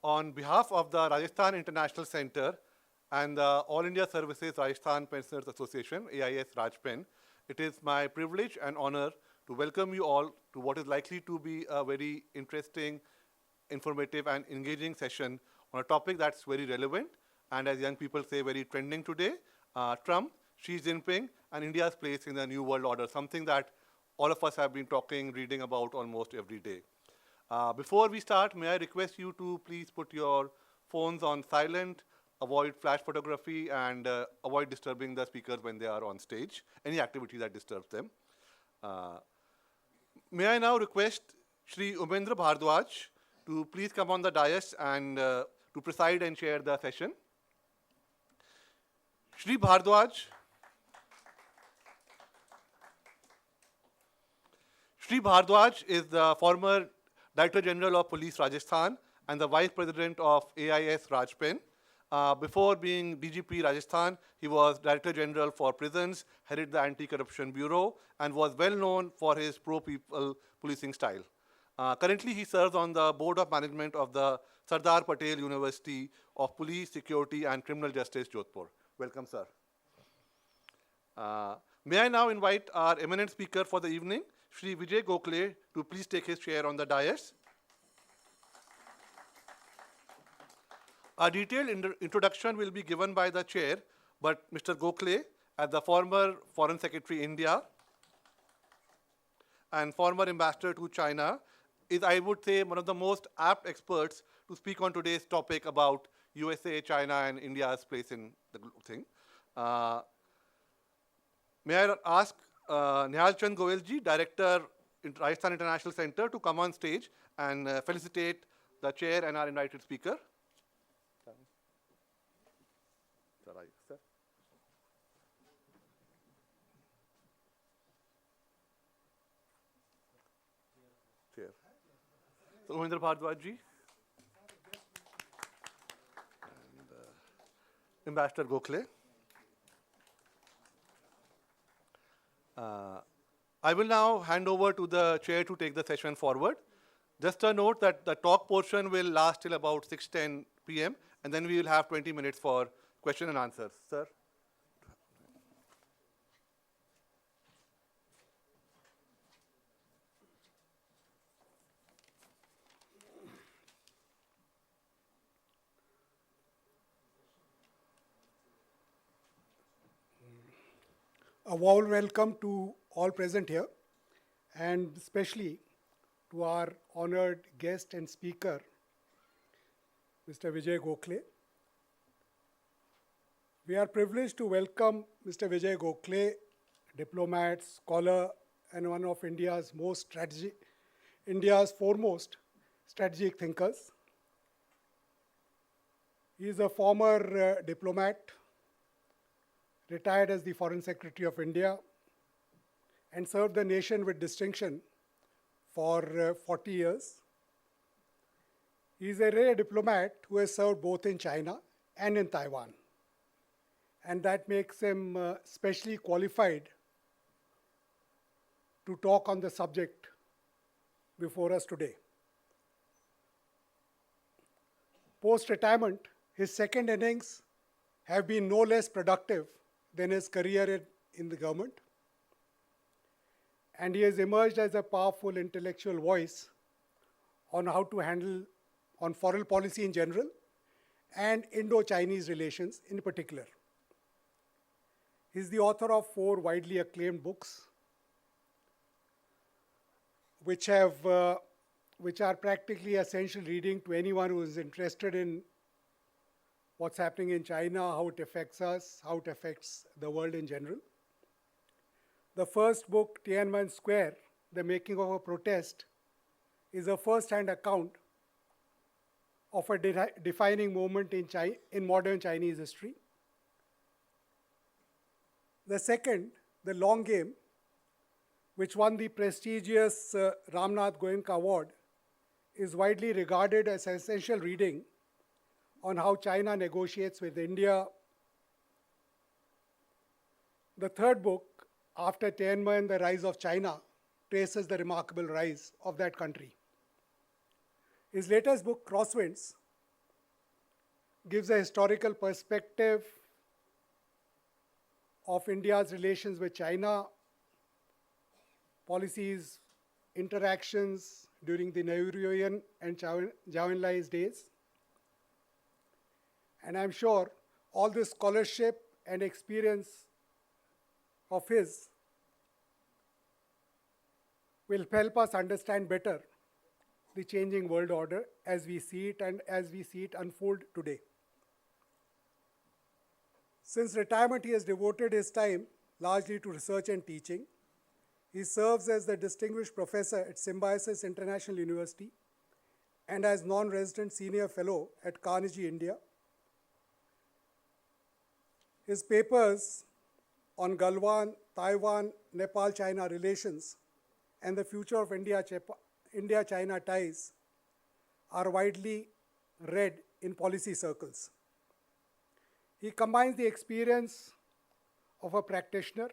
On behalf of the Rajasthan International Center and the All India Services Rajasthan Pensioners Association, AIS Rajpen, it is my privilege and honor to welcome you all to what is likely to be a very interesting, informative and engaging session on a topic that's very relevant and, as young people say, very trending today, Trump, Xi Jinping and India's place in the New World Order, something that all of us have been talking, reading about almost every day. Before we start, may I request you to please put your phones on silent, avoid flash photography, and avoid disturbing the speakers when they are on stage, any activity that disturbs them. May I now request Shri Umendra Bhardwaj to please come on the dais and to preside and chair the session. Shri Bhardwaj is the former Director General of Police Rajasthan and the Vice President of AIS Rajpen. Before being DGP Rajasthan, he was Director General for Prisons, headed the Anti-Corruption Bureau, and was well known for his pro-people policing style. Currently, he serves on the Board of Management of the Sardar Patel University of Police, Security and Criminal Justice, Jodhpur. Welcome, sir. May I now invite our eminent speaker for the evening, Shri Vijay Gokhale, to please take his chair on the dais. A detailed introduction will be given by the chair, but Mr. Gokhale, as the former Foreign Secretary India and former ambassador to China, is, I would say, one of the most apt experts to speak on today's topic about USA, China, and India's place in the thing. May I ask Nihal Chand Goelji, Director, Rajasthan International Center, to come on stage and felicitate the chair and our invited speaker. Sir. Chair. So, Umendra Bhardwaj ji and Ambassador Gokhale. I will now hand over to the chair to take the session forward. Just a note that the talk portion will last till about 6:10 p.m. and then we will have 20 minutes for question and answers. Sir. A warm welcome to all present here, and especially to our honored guest and speaker, Mr. Vijay Gokhale. We are privileged to welcome Mr. Vijay Gokhale, diplomat, scholar, and one of India's foremost strategic thinkers. He is a former diplomat, retired as the Foreign Secretary of India, and served the nation with distinction for 40 years. He is a rare diplomat who has served both in China and in Taiwan, and that makes him specially qualified to talk on the subject before us today. Post-retirement, his second innings have been no less productive than his career in the government. And he has emerged as a powerful intellectual voice on how to handle on foreign policy in general and Indo-Chinese relations in particular. He is the author of 4 widely acclaimed books, which are practically essential reading to anyone who is interested in what's happening in China, how it affects us, how it affects the world in general. The first book, Tiananmen Square, The Making of a Protest, is a first-hand account of a defining moment in modern Chinese history. The second, The Long Game, which won the prestigious Ramnath Goenka Award, is widely regarded as essential reading on how China negotiates with India. The third book, after Tiananmen, The Rise of China, traces the remarkable rise of that country. His latest book, Crosswinds, gives a historical perspective of India's relations with China, policies, interactions during the Nehruian and Zhou Enlai's days. And I'm sure all this scholarship and experience of his will help us understand better the changing world order as we see it and as we see it unfold today. Since retirement, he has devoted his time largely to research and teaching. He serves as the distinguished professor at Symbiosis International University and as non-resident senior fellow at Carnegie, India. His papers on Galwan, Taiwan, Nepal-China relations and the future of India-China ties are widely read in policy circles. He combines the experience of a practitioner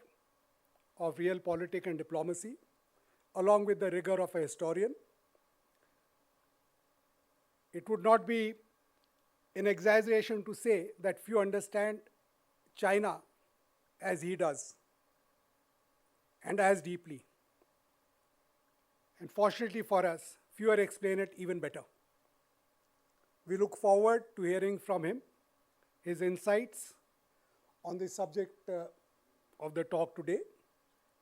of realpolitik and diplomacy along with the rigor of a historian. It would not be an exaggeration to say that few understand China as he does and as deeply. And fortunately for us, fewer explain it even better. We look forward to hearing from him, his insights on the subject of the talk today,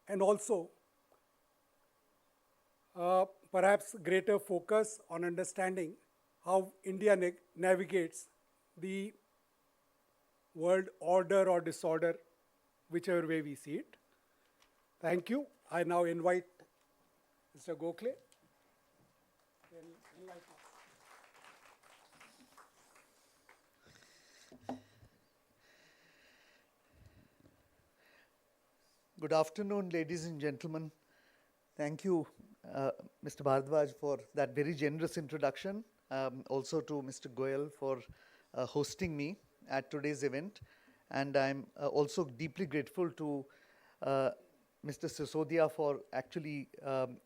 and also perhaps greater focus on understanding how India navigates the world order or disorder, whichever way we see it. Thank you. I now invite Mr. Gokhale. Good afternoon, ladies and gentlemen. Thank you, Mr. Bhardwaj, for that very generous introduction. Also to Mr. Goyal for hosting me at today's event. And I'm also deeply grateful to Mr. Sisodia for actually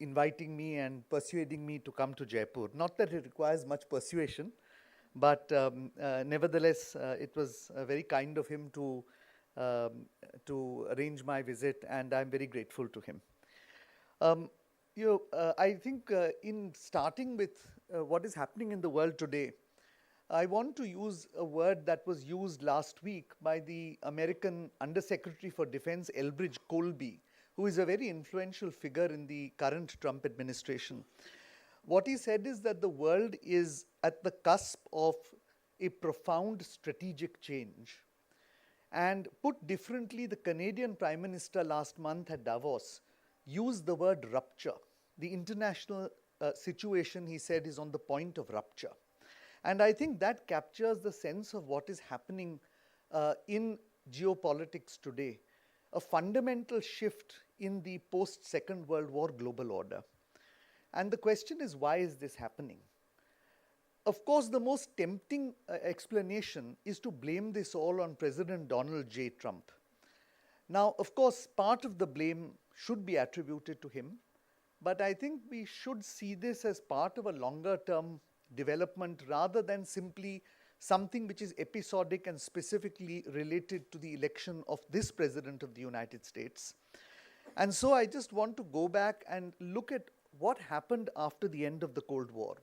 inviting me and persuading me to come to Jaipur. Not that it requires much persuasion, but nevertheless, it was very kind of him to arrange my visit, and I'm very grateful to him. I think in starting with what is happening in the world today, I want to use a word that was used last week by the American Undersecretary for Defense, Elbridge Colby, who is a very influential figure in the current Trump administration. What he said is that the world is at the cusp of a profound strategic change. And put differently, the Canadian Prime Minister last month at Davos used the word rupture. The international situation, he said, is on the point of rupture. And I think that captures the sense of what is happening in geopolitics today, a fundamental shift in the post-Second World War global order. And the question is, why is this happening? Of course, the most tempting explanation is to blame this all on President Donald J. Trump. Now, of course, part of the blame should be attributed to him, but I think we should see this as part of a longer-term development rather than simply something which is episodic and specifically related to the election of this President of the United States. And so I just want to go back and look at what happened after the end of the Cold War.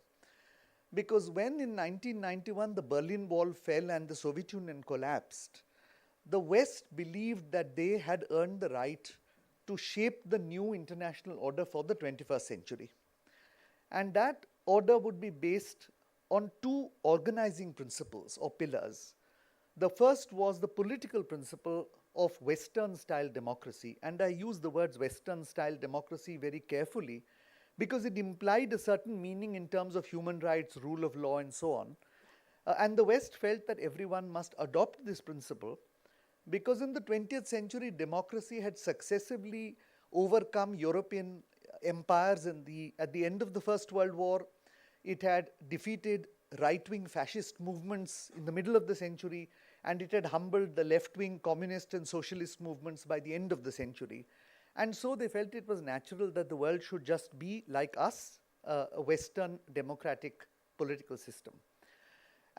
Because when in 1991 the Berlin Wall fell and the Soviet Union collapsed, the West believed that they had earned the right to shape the new international order for the 21st century. And that order would be based on two organizing principles or pillars. The first was the political principle of Western-style democracy. And I use the words Western-style democracy very carefully because it implied a certain meaning in terms of human rights, rule of law, and so on. And the West felt that everyone must adopt this principle because in the 20th century, democracy had successively overcome European empires at the end of the First World War. It had defeated right-wing fascist movements in the middle of the century, and it had humbled the left-wing communist and socialist movements by the end of the century. And so they felt it was natural that the world should just be like us, a Western democratic political system.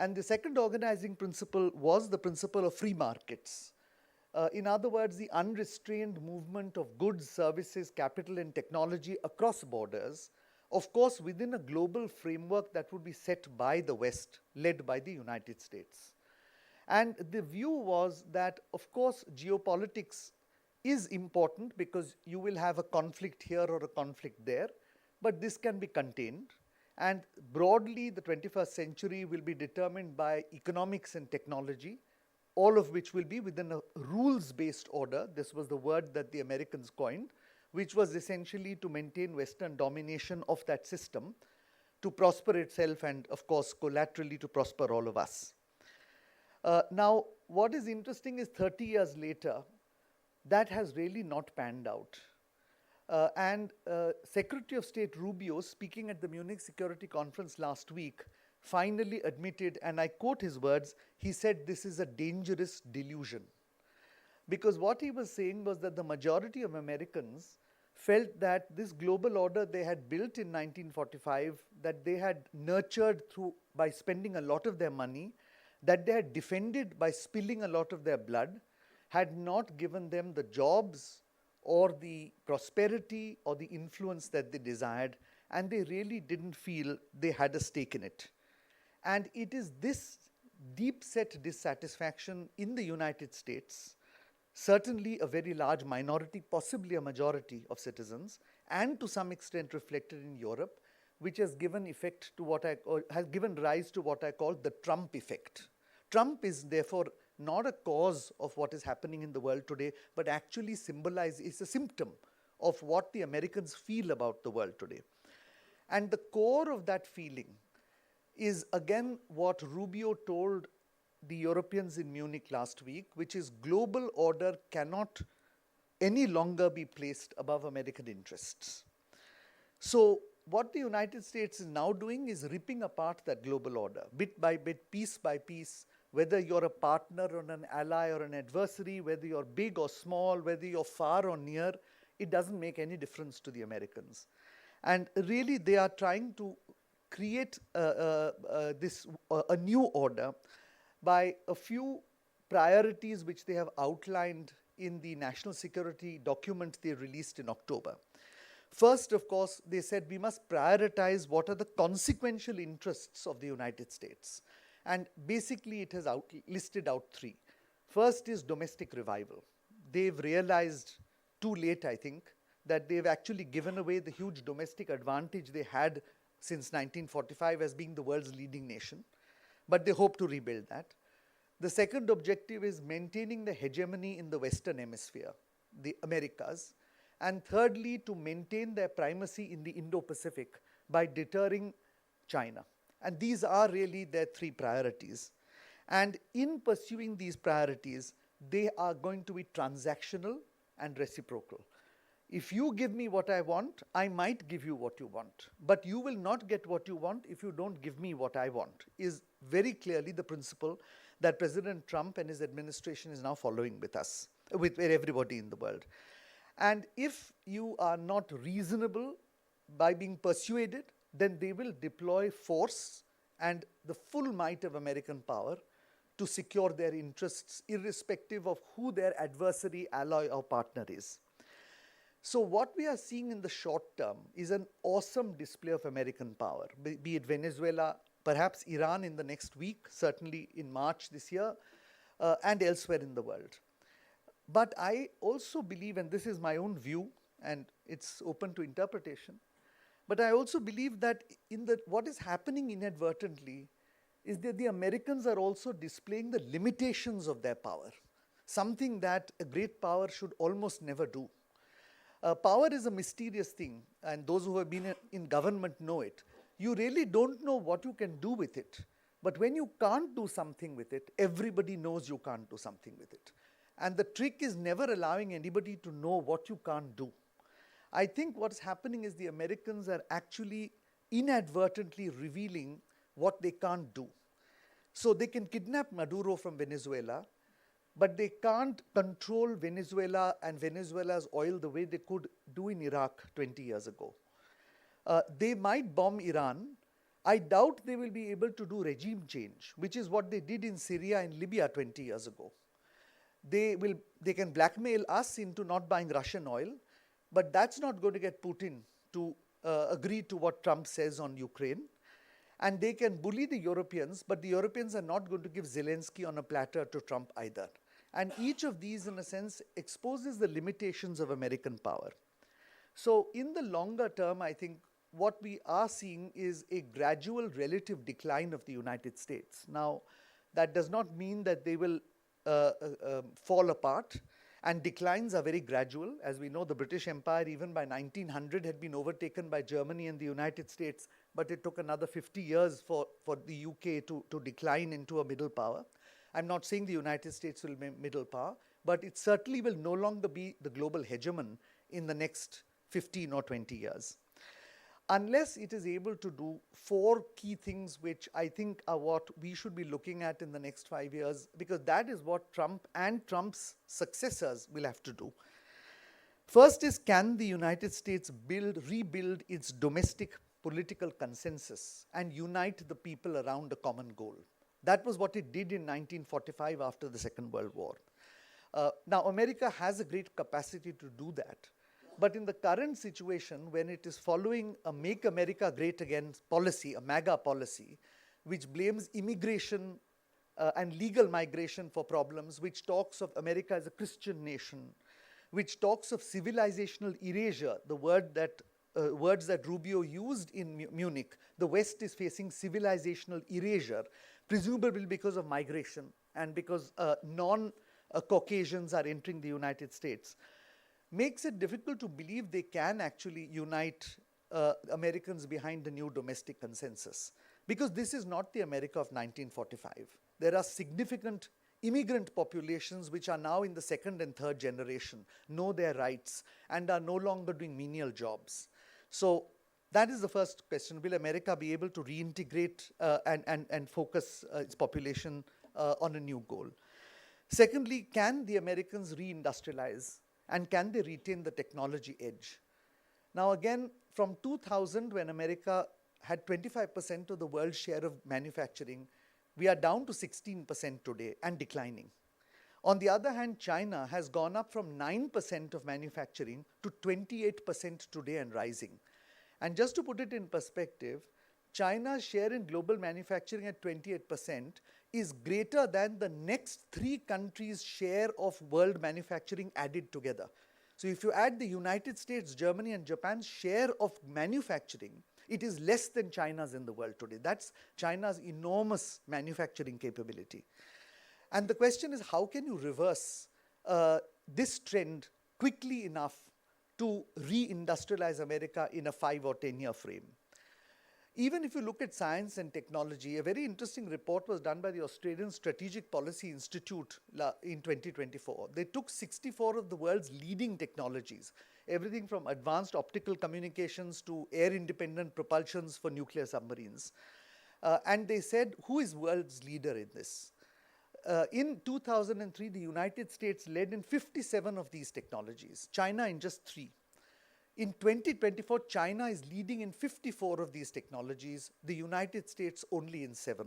And the second organizing principle was the principle of free markets. In other words, the unrestrained movement of goods, services, capital, and technology across borders, of course, within a global framework that would be set by the West, led by the United States. And the view was that, of course, geopolitics is important because you will have a conflict here or a conflict there, but this can be contained. And broadly, the 21st century will be determined by economics and technology, all of which will be within a rules-based order. This was the word that the Americans coined, which was essentially to maintain Western domination of that system, to prosper itself and, of course, collaterally to prosper all of us. Now, what is interesting is 30 years later, that has really not panned out. Secretary of State Rubio, speaking at the Munich Security Conference last week, finally admitted, and I quote his words, he said, "This is a dangerous delusion." Because what he was saying was that the majority of Americans felt that this global order they had built in 1945, that they had nurtured by spending a lot of their money, that they had defended by spilling a lot of their blood, had not given them the jobs or the prosperity or the influence that they desired, and they really didn't feel they had a stake in it. And it is this deep-set dissatisfaction in the United States, certainly a very large minority, possibly a majority of citizens, and to some extent reflected in Europe, which has given effect to has given rise to what I call the Trump effect. Trump is therefore not a cause of what is happening in the world today, but actually is a symptom of what the Americans feel about the world today. And the core of that feeling is again what Rubio told the Europeans in Munich last week, which is global order cannot any longer be placed above American interests. So what the United States is now doing is ripping apart that global order, bit by bit, piece by piece, whether you're a partner or an ally or an adversary, whether you're big or small, whether you're far or near, it doesn't make any difference to the Americans. And really they are trying to create a new order by a few priorities which they have outlined in the national security document they released in October. First, of course, they said we must prioritize what are the consequential interests of the United States. And basically it has listed out three. First is domestic revival. They've realized too late, I think, that they've actually given away the huge domestic advantage they had since 1945 as being the world's leading nation, but they hope to rebuild that. The second objective is maintaining the hegemony in the Western Hemisphere, the Americas, and thirdly, to maintain their primacy in the Indo-Pacific by deterring China. And these are really their three priorities. And in pursuing these priorities, they are going to be transactional and reciprocal. If you give me what I want, I might give you what you want. But you will not get what you want if you don't give me what I want, is very clearly the principle that President Trump and his administration is now following with us, with everybody in the world. And if you are not reasonable by being persuaded, then they will deploy force and the full might of American power to secure their interests, irrespective of who their adversary, ally, or partner is. So what we are seeing in the short term is an awesome display of American power, be it Venezuela, perhaps Iran in the next week, certainly in March this year, and elsewhere in the world. But I also believe, and this is my own view, and it's open to interpretation, but I also believe that what is happening inadvertently is that the Americans are also displaying the limitations of their power, something that a great power should almost never do. Power is a mysterious thing, and those who have been in government know it. You really don't know what you can do with it. But when you can't do something with it, everybody knows you can't do something with it. And the trick is never allowing anybody to know what you can't do. I think what's happening is the Americans are actually inadvertently revealing what they can't do. So they can kidnap Maduro from Venezuela, but they can't control Venezuela and Venezuela's oil the way they could do in Iraq 20 years ago. They might bomb Iran, I doubt they will be able to do regime change, which is what they did in Syria and Libya 20 years ago. They can blackmail us into not buying Russian oil, but that's not going to get Putin to agree to what Trump says on Ukraine. And they can bully the Europeans, but the Europeans are not going to give Zelensky on a platter to Trump either. And each of these, in a sense, exposes the limitations of American power. So in the longer term, I think what we are seeing is a gradual relative decline of the United States. Now, that does not mean that they will fall apart, and declines are very gradual. As we know, the British Empire, even by 1900, had been overtaken by Germany and the United States, but it took another 50 years for the UK to decline into a middle power. I'm not saying the United States will be middle power, but it certainly will no longer be the global hegemon in the next 15 or 20 years. Unless it is able to do 4 key things, which I think are what we should be looking at in the next 5 years, because that is what Trump and Trump's successors will have to do. First is, can the United States rebuild its domestic political consensus and unite the people around a common goal? That was what it did in 1945 after the Second World War. Now, America has a great capacity to do that. But in the current situation, when it is following a Make America Great Again policy, a MAGA policy, which blames immigration and legal migration for problems, which talks of America as a Christian nation, which talks of civilizational erasure, the word that words that Rubio used in Munich. The West is facing civilizational erasure, presumably because of migration and because non-Caucasians are entering the United States. Makes it difficult to believe they can actually unite Americans behind the new domestic consensus. Because this is not the America of 1945. There are significant immigrant populations which are now in the 2nd and 3rd generation, know their rights, and are no longer doing menial jobs. So that is the first question. Will America be able to reintegrate and focus its population on a new goal? Secondly, can the Americans reindustrialize? And can they retain the technology edge? Now again, from 2000, when America had 25% of the world's share of manufacturing, we are down to 16% today and declining. On the other hand, China has gone up from 9% of manufacturing to 28% today and rising. And just to put it in perspective, China's share in global manufacturing at 28% is greater than the next 3 countries' share of world manufacturing added together. So if you add the United States, Germany, and Japan's share of manufacturing, it is less than China's in the world today. That's China's enormous manufacturing capability. And the question is, how can you reverse this trend quickly enough to reindustrialize America in a 5 or 10-year frame? Even if you look at science and technology, a very interesting report was done by the Australian Strategic Policy Institute in 2024. They took 64 of the world's leading technologies, everything from advanced optical communications to air-independent propulsions for nuclear submarines. And they said, who is world's leader in this? In 2003, the United States led in 57 of these technologies, China in just 3. In 2024, China is leading in 54 of these technologies, the United States only in 7.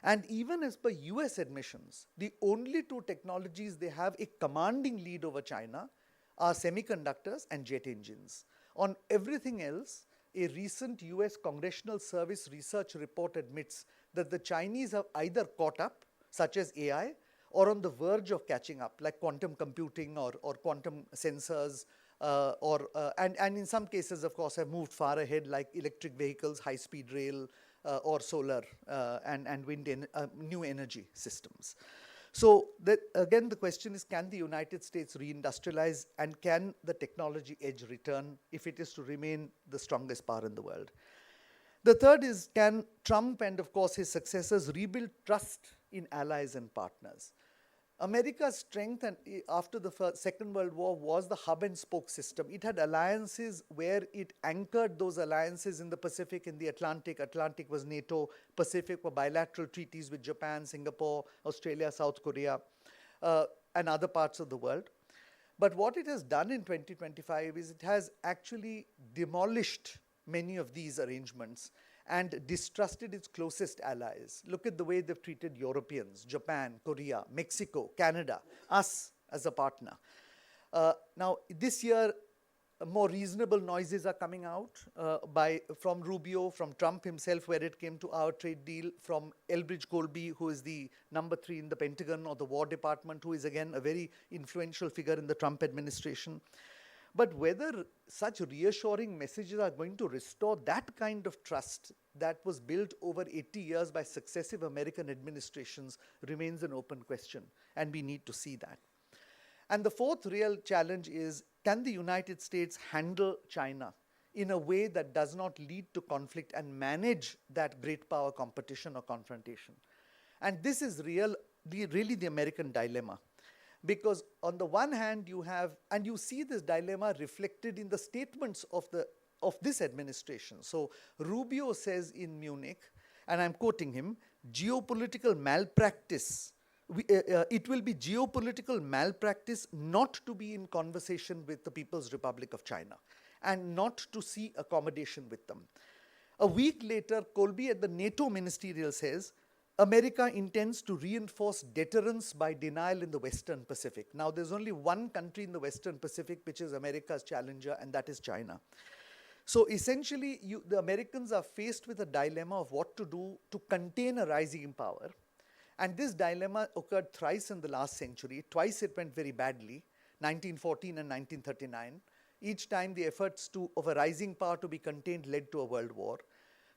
And even as per US admissions, the only 2 technologies they have a commanding lead over China are semiconductors and jet engines. On everything else, a recent US Congressional Service research report admits that the Chinese have either caught up, such as AI, or on the verge of catching up, like quantum computing or quantum sensors, and in some cases, of course, have moved far ahead, like electric vehicles, high-speed rail, or solar and wind new energy systems. So again, the question is, can the United States reindustrialize, and can the technology edge return if it is to remain the strongest power in the world? The third is, can Trump and, of course, his successors rebuild trust in allies and partners? America's strength after the Second World War was the hub and spoke system. It had alliances where it anchored those alliances in the Pacific and the Atlantic. Atlantic was NATO, Pacific were bilateral treaties with Japan, Singapore, Australia, South Korea, and other parts of the world. But what it has done in 2025 is it has actually demolished many of these arrangements and distrusted its closest allies. Look at the way they've treated Europeans, Japan, Korea, Mexico, Canada, us as a partner. Now, this year, more reasonable noises are coming out from Rubio, from Trump himself, where it came to our trade deal, from Elbridge Colby, who is the number 3 in the Pentagon or the War Department, who is again a very influential figure in the Trump administration. But whether such reassuring messages are going to restore that kind of trust that was built over 80 years by successive American administrations remains an open question, and we need to see that. And the fourth real challenge is, can the United States handle China in a way that does not lead to conflict and manage that great power competition or confrontation? And this is really the American dilemma. Because on the one hand, you have, and you see this dilemma reflected in the statements of this administration. So Rubio says in Munich, and I'm quoting him, geopolitical malpractice. It will be geopolitical malpractice not to be in conversation with the People's Republic of China and not to see accommodation with them. A week later, Colby at the NATO ministerial says, America intends to reinforce deterrence by denial in the Western Pacific. Now, there's only one country in the Western Pacific which is America's challenger, and that is China. So essentially, the Americans are faced with a dilemma of what to do to contain a rising power. And this dilemma occurred thrice in the last century. Twice it went very badly, 1914 and 1939. Each time the efforts of a rising power to be contained led to a world war.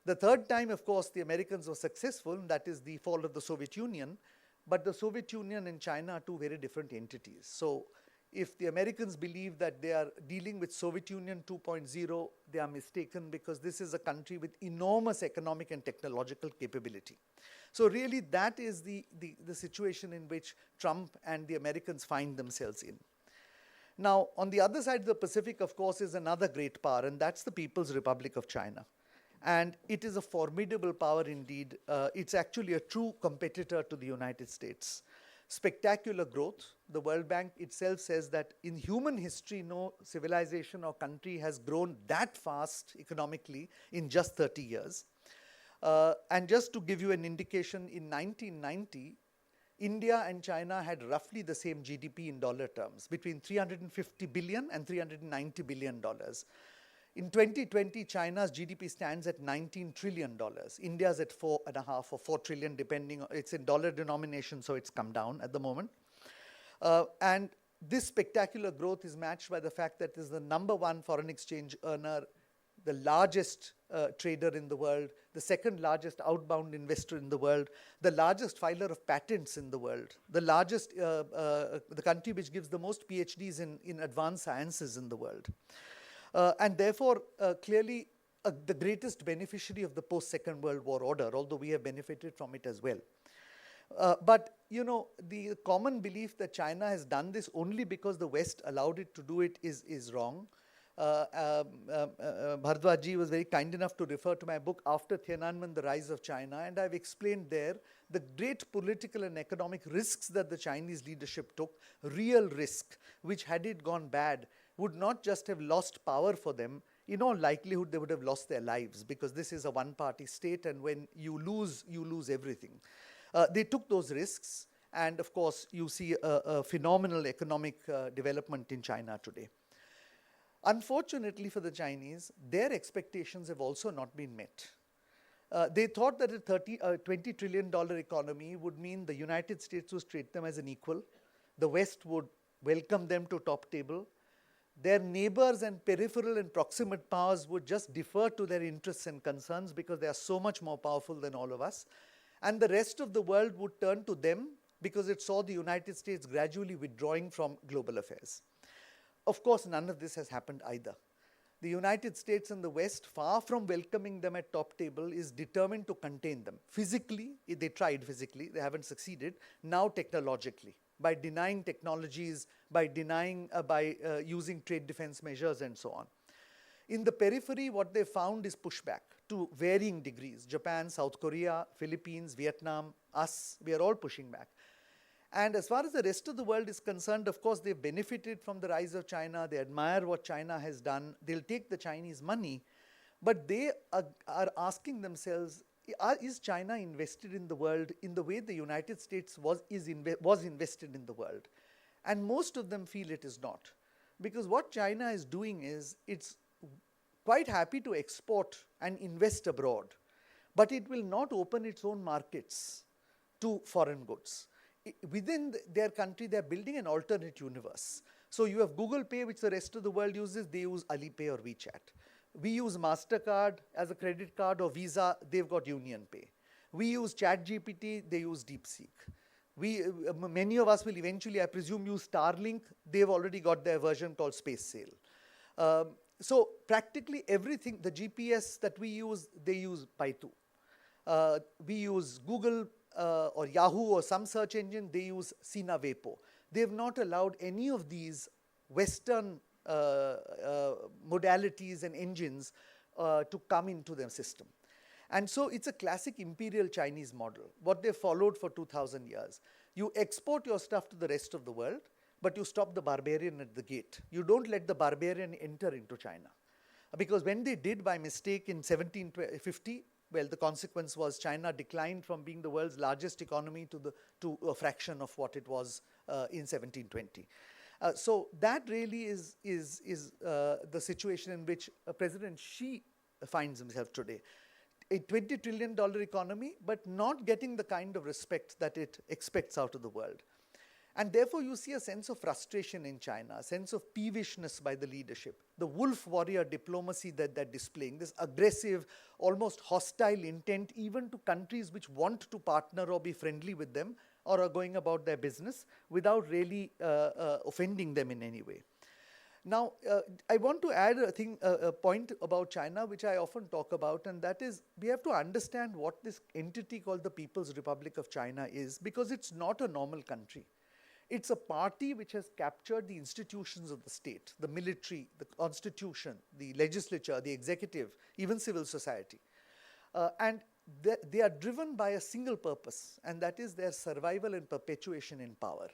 The third time, of course, the Americans were successful, and that is the fall of the Soviet Union. But the Soviet Union and China are two very different entities. So if the Americans believe that they are dealing with Soviet Union 2.0, they are mistaken, because this is a country with enormous economic and technological capability. So really that is the situation in which Trump and the Americans find themselves in. Now, on the other side of the Pacific, of course, is another great power, and that's the People's Republic of China. And it is a formidable power indeed. It's actually a true competitor to the United States. Spectacular growth. The World Bank itself says that in human history, no civilization or country has grown that fast economically in just 30 years. And just to give you an indication, in 1990, India and China had roughly the same GDP in dollar terms, between $350 billion and $390 billion. In 2020, China's GDP stands at $19 trillion. India's at 4.5 or 4 trillion, depending on, it's in dollar denomination, so it's come down at the moment. And this spectacular growth is matched by the fact that it is the number 1 foreign exchange earner, the largest trader in the world, the second largest outbound investor in the world, the largest filer of patents in the world, the largest, the country which gives the most PhDs in advanced sciences in the world. And therefore, clearly the greatest beneficiary of the post-Second World War order, although we have benefited from it as well. But, you know, the common belief that China has done this only because the West allowed it to do it is wrong. Bhardwajji was very kind enough to refer to my book, After Tiananmen, The Rise of China, and I've explained there the great political and economic risks that the Chinese leadership took, real risk, which had it gone bad, would not just have lost power for them, in all likelihood they would have lost their lives, because this is a one-party state, and when you lose everything. They took those risks, and of course you see a phenomenal economic development in China today. Unfortunately for the Chinese, their expectations have also not been met. They thought that a $20 trillion economy would mean the United States would treat them as an equal. The West would welcome them to top table. Their neighbors and peripheral and proximate powers would just defer to their interests and concerns because they are so much more powerful than all of us. And the rest of the world would turn to them because it saw the United States gradually withdrawing from global affairs. Of course, none of this has happened either. The United States and the West, far from welcoming them at top table, is determined to contain them. Physically, they tried physically, they haven't succeeded. Now technologically, by denying technologies, by using trade defense measures and so on. In the periphery, what they found is pushback to varying degrees. Japan, South Korea, Philippines, Vietnam, us, we are all pushing back. And as far as the rest of the world is concerned, of course, they've benefited from the rise of China. They admire what China has done. They'll take the Chinese money. But they are asking themselves, is China invested in the world in the way the United States was invested in the world? And most of them feel it is not. Because what China is doing is, it's quite happy to export and invest abroad, but it will not open its own markets to foreign goods. Within their country, they're building an alternate universe. So you have Google Pay, which the rest of the world uses, they use Alipay or WeChat. We use MasterCard as a credit card, or Visa, they've got Union Pay. We use ChatGPT, they use DeepSeek. Many of us will eventually, I presume, use Starlink. They've already got their version called Space Sail. So practically everything, the GPS that we use, they use Baidu. We use Google or Yahoo or some search engine, they use Sina Weibo. They have not allowed any of these Western modalities and engines to come into their system. And so it's a classic imperial Chinese model, what they followed for 2,000 years. You export your stuff to the rest of the world, but you stop the barbarian at the gate. You don't let the barbarian enter into China. Because when they did by mistake in 1750, well, the consequence was China declined from being the world's largest economy to a fraction of what it was in 1720. So that really is the situation in which President Xi finds himself today. A $20 trillion economy, but not getting the kind of respect that it expects out of the world. And therefore, you see a sense of frustration in China, a sense of peevishness by the leadership, the wolf warrior diplomacy that they're displaying, this aggressive, almost hostile intent even to countries which want to partner or be friendly with them or are going about their business without really offending them in any way. Now, I want to add a point about China, which I often talk about, and that is we have to understand what this entity called the People's Republic of China is, because it's not a normal country. It's a party which has captured the institutions of the state, the military, the constitution, the legislature, the executive, even civil society. And they are driven by a single purpose, and that is their survival and perpetuation in power.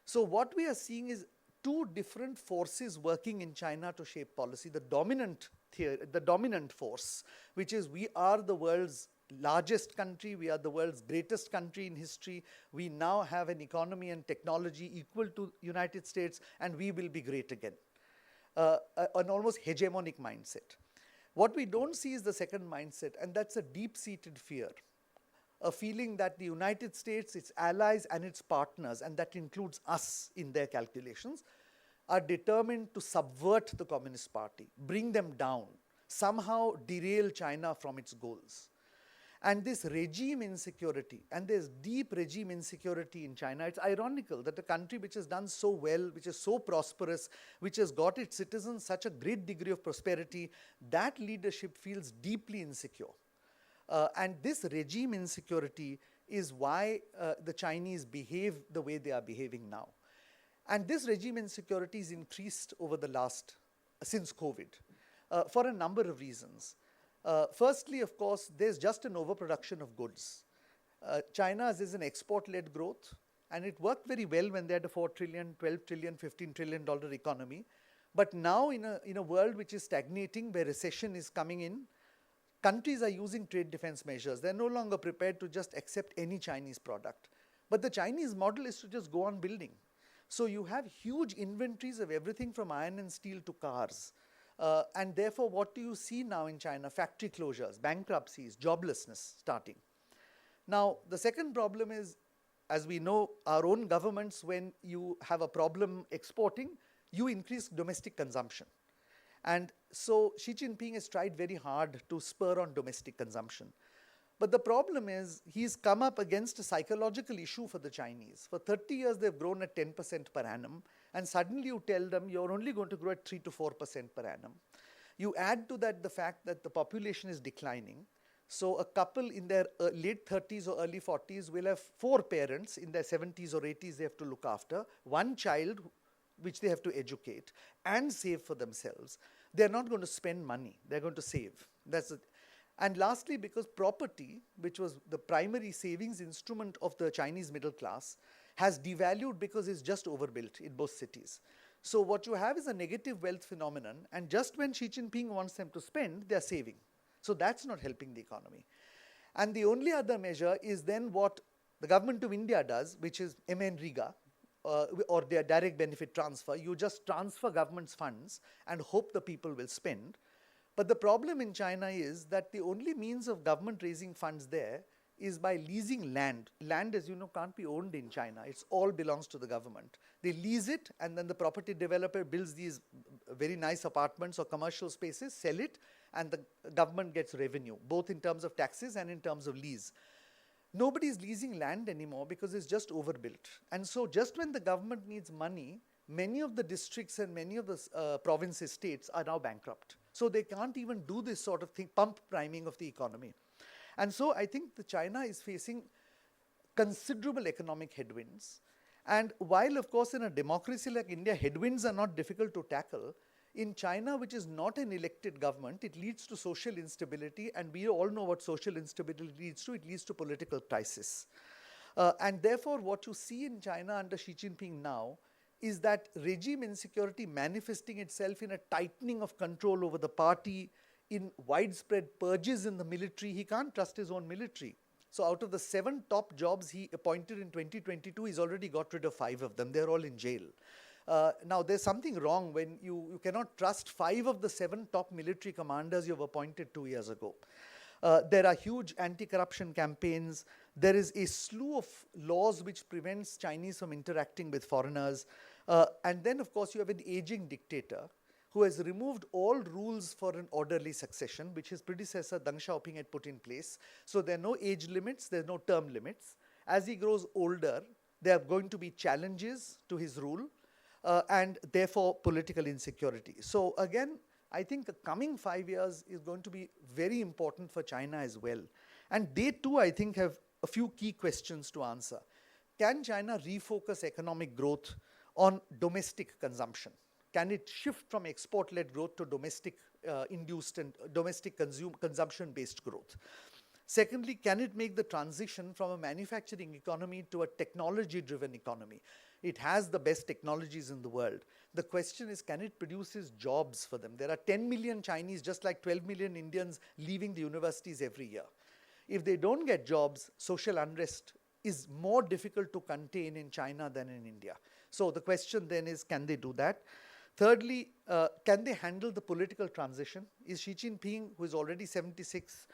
So what we are seeing is two different forces working in China to shape policy. The dominant force, which is we are the world's largest country, we are the world's greatest country in history, we now have an economy and technology equal to United States, and we will be great again. An almost hegemonic mindset. What we don't see is the second mindset, and that's a deep-seated fear. A feeling that the United States, its allies and its partners, and that includes us in their calculations, are determined to subvert the Communist Party, bring them down, somehow derail China from its goals. And this regime insecurity, and there's deep regime insecurity in China. It's ironical that a country which has done so well, which is so prosperous, which has got its citizens such a great degree of prosperity, that leadership feels deeply insecure. And this regime insecurity is why the Chinese behave the way they are behaving now. And this regime insecurity is increased over since COVID, for a number of reasons. Firstly, of course, there's just an overproduction of goods. China's is an export-led growth, and it worked very well when they had a $4 trillion, $12 trillion, $15 trillion economy. But now in a world which is stagnating, where recession is coming in, countries are using trade defense measures. They're no longer prepared to just accept any Chinese product. But the Chinese model is to just go on building. So you have huge inventories of everything from iron and steel to cars. And therefore, what do you see now in China? Factory closures, bankruptcies, joblessness starting. Now, the second problem is, as we know, our own governments, when you have a problem exporting, you increase domestic consumption. And so Xi Jinping has tried very hard to spur on domestic consumption. But the problem is he's come up against a psychological issue for the Chinese. For 30 years, they've grown at 10% per annum. And suddenly you tell them you're only going to grow at 3 to 4% per annum. You add to that the fact that the population is declining. So a couple in their late 30s or early 40s will have 4 parents. In their 70s or 80s, they have to look after. 1 child, which they have to educate and save for themselves. They're not going to spend money. They're going to save. That's it. And lastly, because property, which was the primary savings instrument of the Chinese middle class, has devalued because it's just overbuilt in both cities. So what you have is a negative wealth phenomenon, and just when Xi Jinping wants them to spend, they are saving. So that's not helping the economy. And the only other measure is then what the government of India does, which is MNREGA, or their direct benefit transfer. You just transfer government's funds and hope the people will spend. But the problem in China is that the only means of government raising funds there is by leasing land. Land, as you know, can't be owned in China. It all belongs to the government. They lease it, and then the property developer builds these very nice apartments or commercial spaces, sell it, and the government gets revenue, both in terms of taxes and in terms of lease. Nobody is leasing land anymore because it's just overbuilt. And so just when the government needs money, many of the districts and many of the provinces, states are now bankrupt. So they can't even do this sort of thing, pump priming of the economy. And so I think China is facing considerable economic headwinds. And while, of course, in a democracy like India, headwinds are not difficult to tackle, in China, which is not an elected government, it leads to social instability, and we all know what social instability leads to. It leads to political crisis. And therefore, what you see in China under Xi Jinping now is that regime insecurity manifesting itself in a tightening of control over the party, in widespread purges in the military. He can't trust his own military. So out of the 7 top jobs he appointed in 2022, he's already got rid of 5 of them. They're all in jail. Now, there's something wrong when you cannot trust 5 of the 7 top military commanders you've appointed 2 years ago. There are huge anti-corruption campaigns. There is a slew of laws which prevents Chinese from interacting with foreigners. And then, of course, you have an aging dictator who has removed all rules for an orderly succession, which his predecessor Deng Xiaoping had put in place. So there are no age limits, there are no term limits. As he grows older, there are going to be challenges to his rule, and therefore political insecurity. So again, I think the coming 5 years is going to be very important for China as well. And they too, I think, have a few key questions to answer. Can China refocus economic growth on domestic consumption? Can it shift from export-led growth to domestic induced and domestic consumption-based growth? Secondly, can it make the transition from a manufacturing economy to a technology-driven economy? It has the best technologies in the world. The question is, can it produce jobs for them? There are 10 million Chinese, just like 12 million Indians, leaving the universities every year. If they don't get jobs, social unrest is more difficult to contain in China than in India. So the question then is, can they do that? Thirdly, can they handle the political transition? Is Xi Jinping, who is already 76,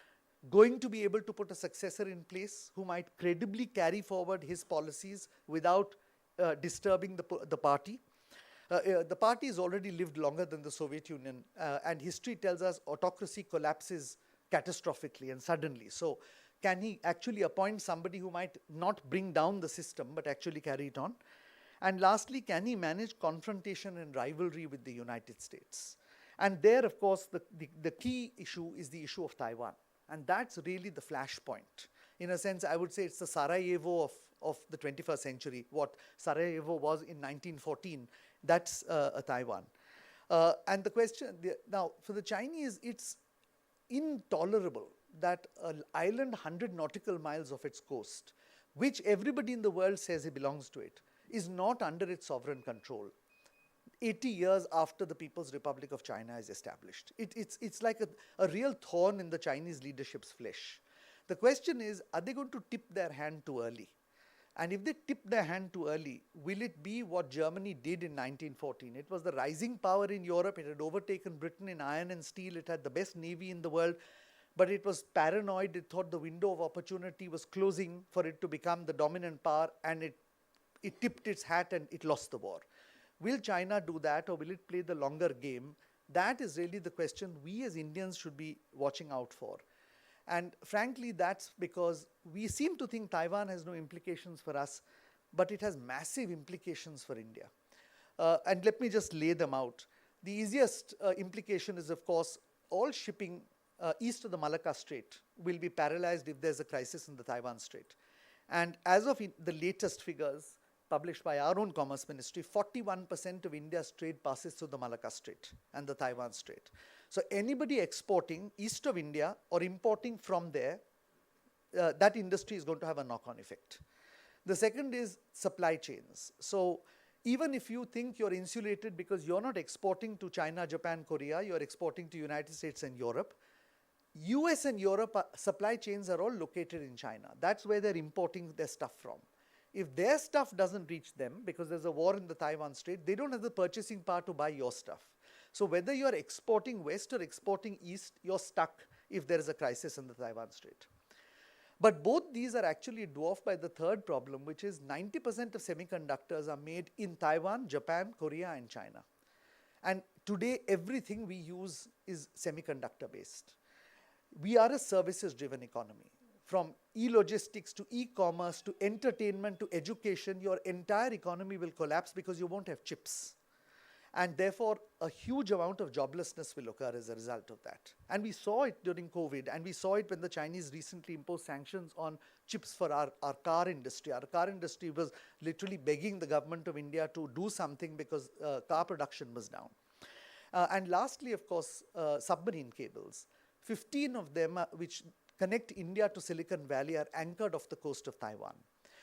going to be able to put a successor in place who might credibly carry forward his policies without disturbing the party? The party has already lived longer than the Soviet Union, and history tells us autocracy collapses catastrophically and suddenly. So can he actually appoint somebody who might not bring down the system but actually carry it on? And lastly, can he manage confrontation and rivalry with the United States? And there, of course, the key issue is the issue of Taiwan. And that's really the flashpoint. In a sense, I would say it's the Sarajevo of the 21st century. What Sarajevo was in 1914, that's Taiwan. And the question, now for the Chinese, it's intolerable that an island 100 nautical miles off its coast, which everybody in the world says it belongs to it, is not under its sovereign control 80 years after the People's Republic of China is established. It's like a real thorn in the Chinese leadership's flesh. The question is, are they going to tip their hand too early? And if they tip their hand too early, will it be what Germany did in 1914? It was the rising power in Europe. It had overtaken Britain in iron and steel. It had the best navy in the world. But it was paranoid. It thought the window of opportunity was closing for it to become the dominant power, and it tipped its hat and it lost the war. Will China do that, or will it play the longer game? That is really the question we as Indians should be watching out for. And frankly, that's because we seem to think Taiwan has no implications for us, but it has massive implications for India. And let me just lay them out. The easiest implication is, of course, all shipping east of the Malacca Strait will be paralyzed if there's a crisis in the Taiwan Strait. And as of the latest figures published by our own Commerce Ministry, 41% of India's trade passes through the Malacca Strait and the Taiwan Strait. So anybody exporting east of India or importing from there, that industry is going to have a knock-on effect. The second is supply chains. So even if you think you're insulated because you're not exporting to China, Japan, Korea, you're exporting to United States and Europe. US and Europe supply chains are all located in China. That's where they're importing their stuff from. If their stuff doesn't reach them because there's a war in the Taiwan Strait, they don't have the purchasing power to buy your stuff. So whether you're exporting west or exporting east, you're stuck if there is a crisis in the Taiwan Strait. But both these are actually dwarfed by the third problem, which is 90% of semiconductors are made in Taiwan, Japan, Korea, and China. And today, everything we use is semiconductor based. We are a services-driven economy. From e-logistics to e-commerce to entertainment to education, your entire economy will collapse because you won't have chips. And therefore, a huge amount of joblessness will occur as a result of that. And we saw it during COVID, and we saw it when the Chinese recently imposed sanctions on chips for our car industry. Our car industry was literally begging the government of India to do something because car production was down. And lastly, of course, submarine cables. 15 of them, which connect India to Silicon Valley, are anchored off the coast of Taiwan.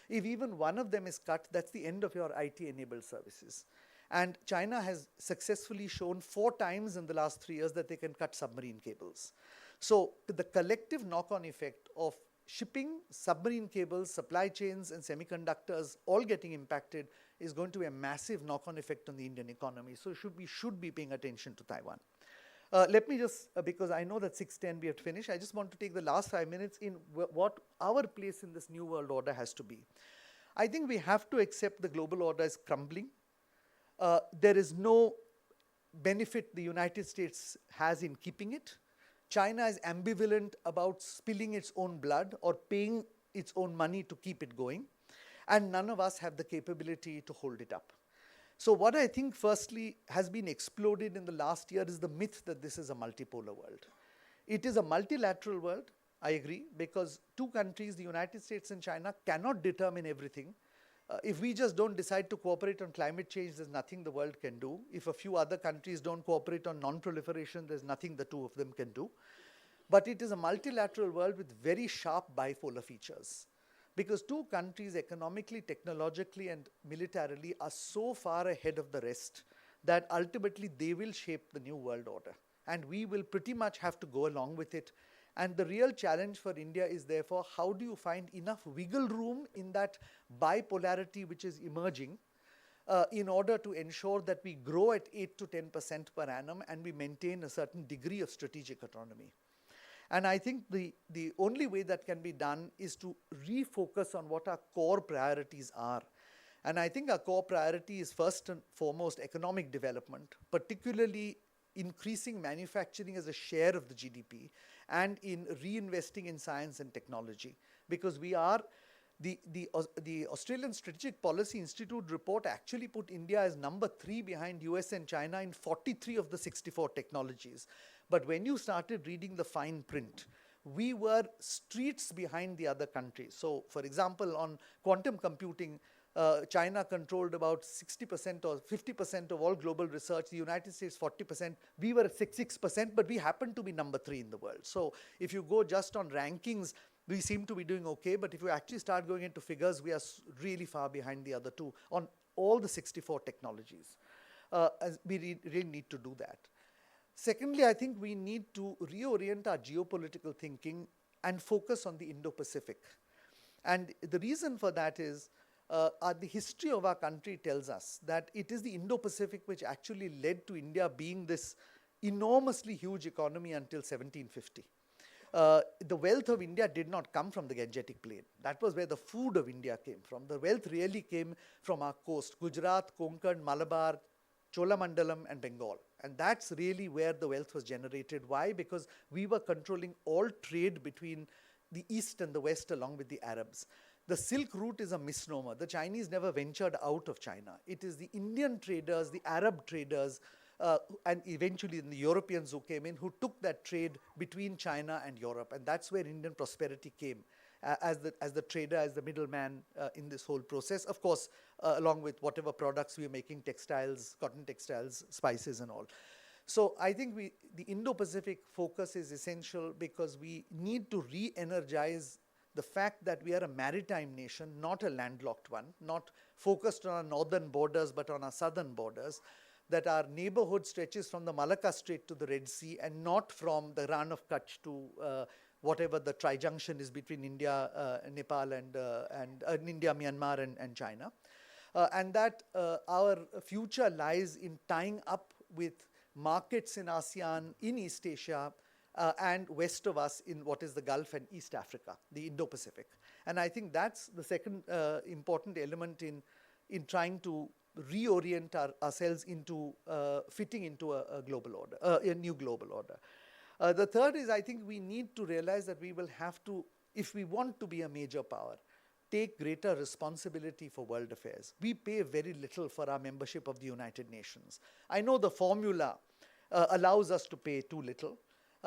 If even one of them is cut, that's the end of your IT-enabled services. And China has successfully shown 4 times in the last 3 years that they can cut submarine cables. So the collective knock-on effect of shipping, submarine cables, supply chains, and semiconductors all getting impacted is going to be a massive knock-on effect on the Indian economy. So we should be paying attention to Taiwan. Let me just, because I know that 6:10 we have to finish, I just want to take the last 5 minutes in what our place in this new world order has to be. I think we have to accept the global order is crumbling. There is no benefit the United States has in keeping it. China is ambivalent about spilling its own blood or paying its own money to keep it going. And none of us have the capability to hold it up. So what I think firstly has been exploded in the last year is the myth that this is a multipolar world. It is a multilateral world, I agree, because 2 countries, the United States and China, cannot determine everything. If we just don't decide to cooperate on climate change, there's nothing the world can do. If a few other countries don't cooperate on non-proliferation, there's nothing the 2 of them can do. But it is a multilateral world with very sharp bipolar features. Because 2 countries economically, technologically, and militarily are so far ahead of the rest that ultimately they will shape the new world order. And we will pretty much have to go along with it. And the real challenge for India is therefore, how do you find enough wiggle room in that bipolarity which is emerging in order to ensure that we grow at 8 to 10% per annum and we maintain a certain degree of strategic autonomy. And I think the only way that can be done is to refocus on what our core priorities are. And I think our core priority is first and foremost economic development, particularly increasing manufacturing as a share of the GDP and in reinvesting in science and technology. Because we are, the Australian Strategic Policy Institute report actually put India as number 3 behind US and China in 43 of the 64 technologies. But when you started reading the fine print, we were streets behind the other countries. So for example, on quantum computing, China controlled about 60% or 50% of all global research, the United States 40%, we were at 6%, but we happened to be number 3 in the world. So if you go just on rankings, we seem to be doing okay, but if you actually start going into figures, we are really far behind the other 2 on all the 64 technologies. We really need to do that. Secondly, I think we need to reorient our geopolitical thinking and focus on the Indo-Pacific. And the reason for that is the history of our country tells us that it is the Indo-Pacific which actually led to India being this enormously huge economy until 1750. The wealth of India did not come from the Gangetic Plain. That was where the food of India came from. The wealth really came from our coast, Gujarat, Konkan, Malabar, Cholamandalam and Bengal. And that's really where the wealth was generated. Why? Because we were controlling all trade between the East and the West along with the Arabs. The Silk Route is a misnomer. The Chinese never ventured out of China. It is the Indian traders, the Arab traders, and eventually the Europeans who came in who took that trade between China and Europe. And that's where Indian prosperity came as the trader, as the middleman in this whole process. Of course, along with whatever products we are making, textiles, cotton textiles, spices and all. So I think the Indo-Pacific focus is essential because we need to re-energize the fact that we are a maritime nation, not a landlocked one, not focused on our northern borders but on our southern borders, that our neighborhood stretches from the Malacca Strait to the Red Sea and not from the Rann of Kutch to whatever the trijunction is between India, Nepal and India, Myanmar and China. And that our future lies in tying up with markets in ASEAN, in East Asia, and west of us in what is the Gulf and East Africa, the Indo-Pacific. And I think that's the second important element in trying to reorient ourselves into fitting into a global order, a new global order. The third is, I think we need to realize that we will have to, if we want to be a major power, take greater responsibility for world affairs. We pay very little for our membership of the United Nations. I know the formula allows us to pay too little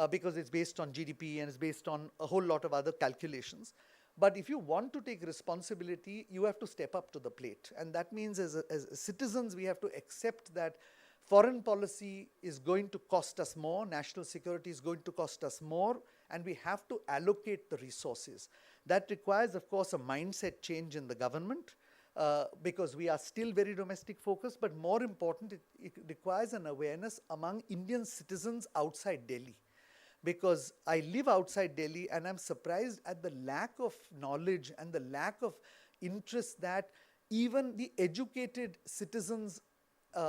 because it's based on GDP and it's based on a whole lot of other calculations. But if you want to take responsibility, you have to step up to the plate. And that means as citizens, we have to accept that foreign policy is going to cost us more, national security is going to cost us more, and we have to allocate the resources. That requires, of course, a mindset change in the government because we are still very domestic focused, but more important, it requires an awareness among Indian citizens outside Delhi. Because I live outside Delhi and I'm surprised at the lack of knowledge and the lack of interest that even the educated citizens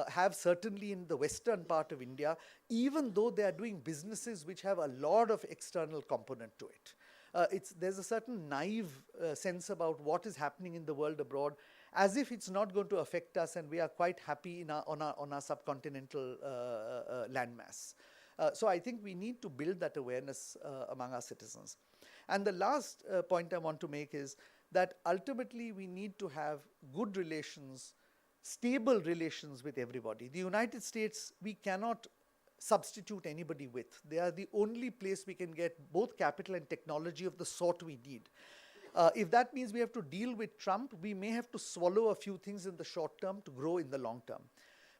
have, certainly in the western part of India, even though they are doing businesses which have a lot of external component to it. There's a certain naive sense about what is happening in the world abroad, as if it's not going to affect us and we are quite happy on our subcontinental landmass. So I think we need to build that awareness among our citizens. And the last point I want to make is that ultimately we need to have good relations, stable relations with everybody. The United States, we cannot substitute anybody with. They are the only place we can get both capital and technology of the sort we need. If that means we have to deal with Trump, we may have to swallow a few things in the short term to grow in the long term.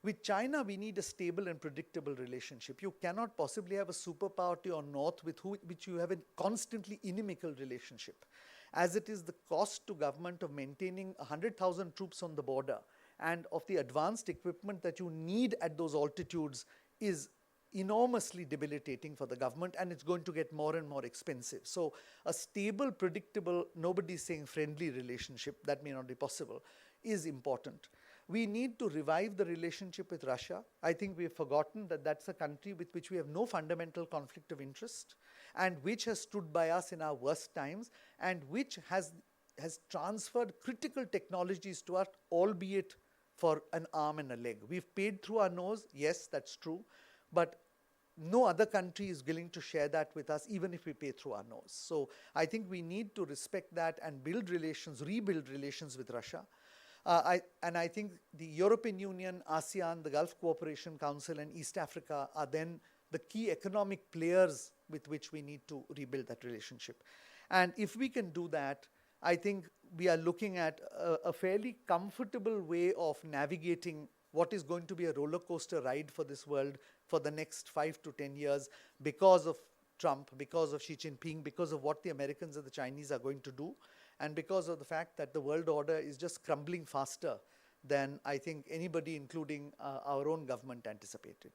With China, we need a stable and predictable relationship. You cannot possibly have a superpower to your north with which you have a constantly inimical relationship. As it is, the cost to government of maintaining 100,000 troops on the border and of the advanced equipment that you need at those altitudes is enormously debilitating for the government, and it's going to get more and more expensive. So a stable, predictable, nobody's saying friendly relationship, that may not be possible, is important. We need to revive the relationship with Russia. I think we've forgotten that that's a country with which we have no fundamental conflict of interest and which has stood by us in our worst times and which has transferred critical technologies to us, albeit for an arm and a leg. We've paid through our nose, yes, that's true, but no other country is willing to share that with us, even if we pay through our nose. So I think we need to respect that and build relations, rebuild relations with Russia. And I think the European Union, ASEAN, the Gulf Cooperation Council, and East Africa are then the key economic players with which we need to rebuild that relationship. And if we can do that, I think we are looking at a fairly comfortable way of navigating what is going to be a roller coaster ride for this world for the next 5 to 10 years because of Trump, because of Xi Jinping, because of what the Americans and the Chinese are going to do, and because of the fact that the world order is just crumbling faster than I think anybody, including our own government, anticipated.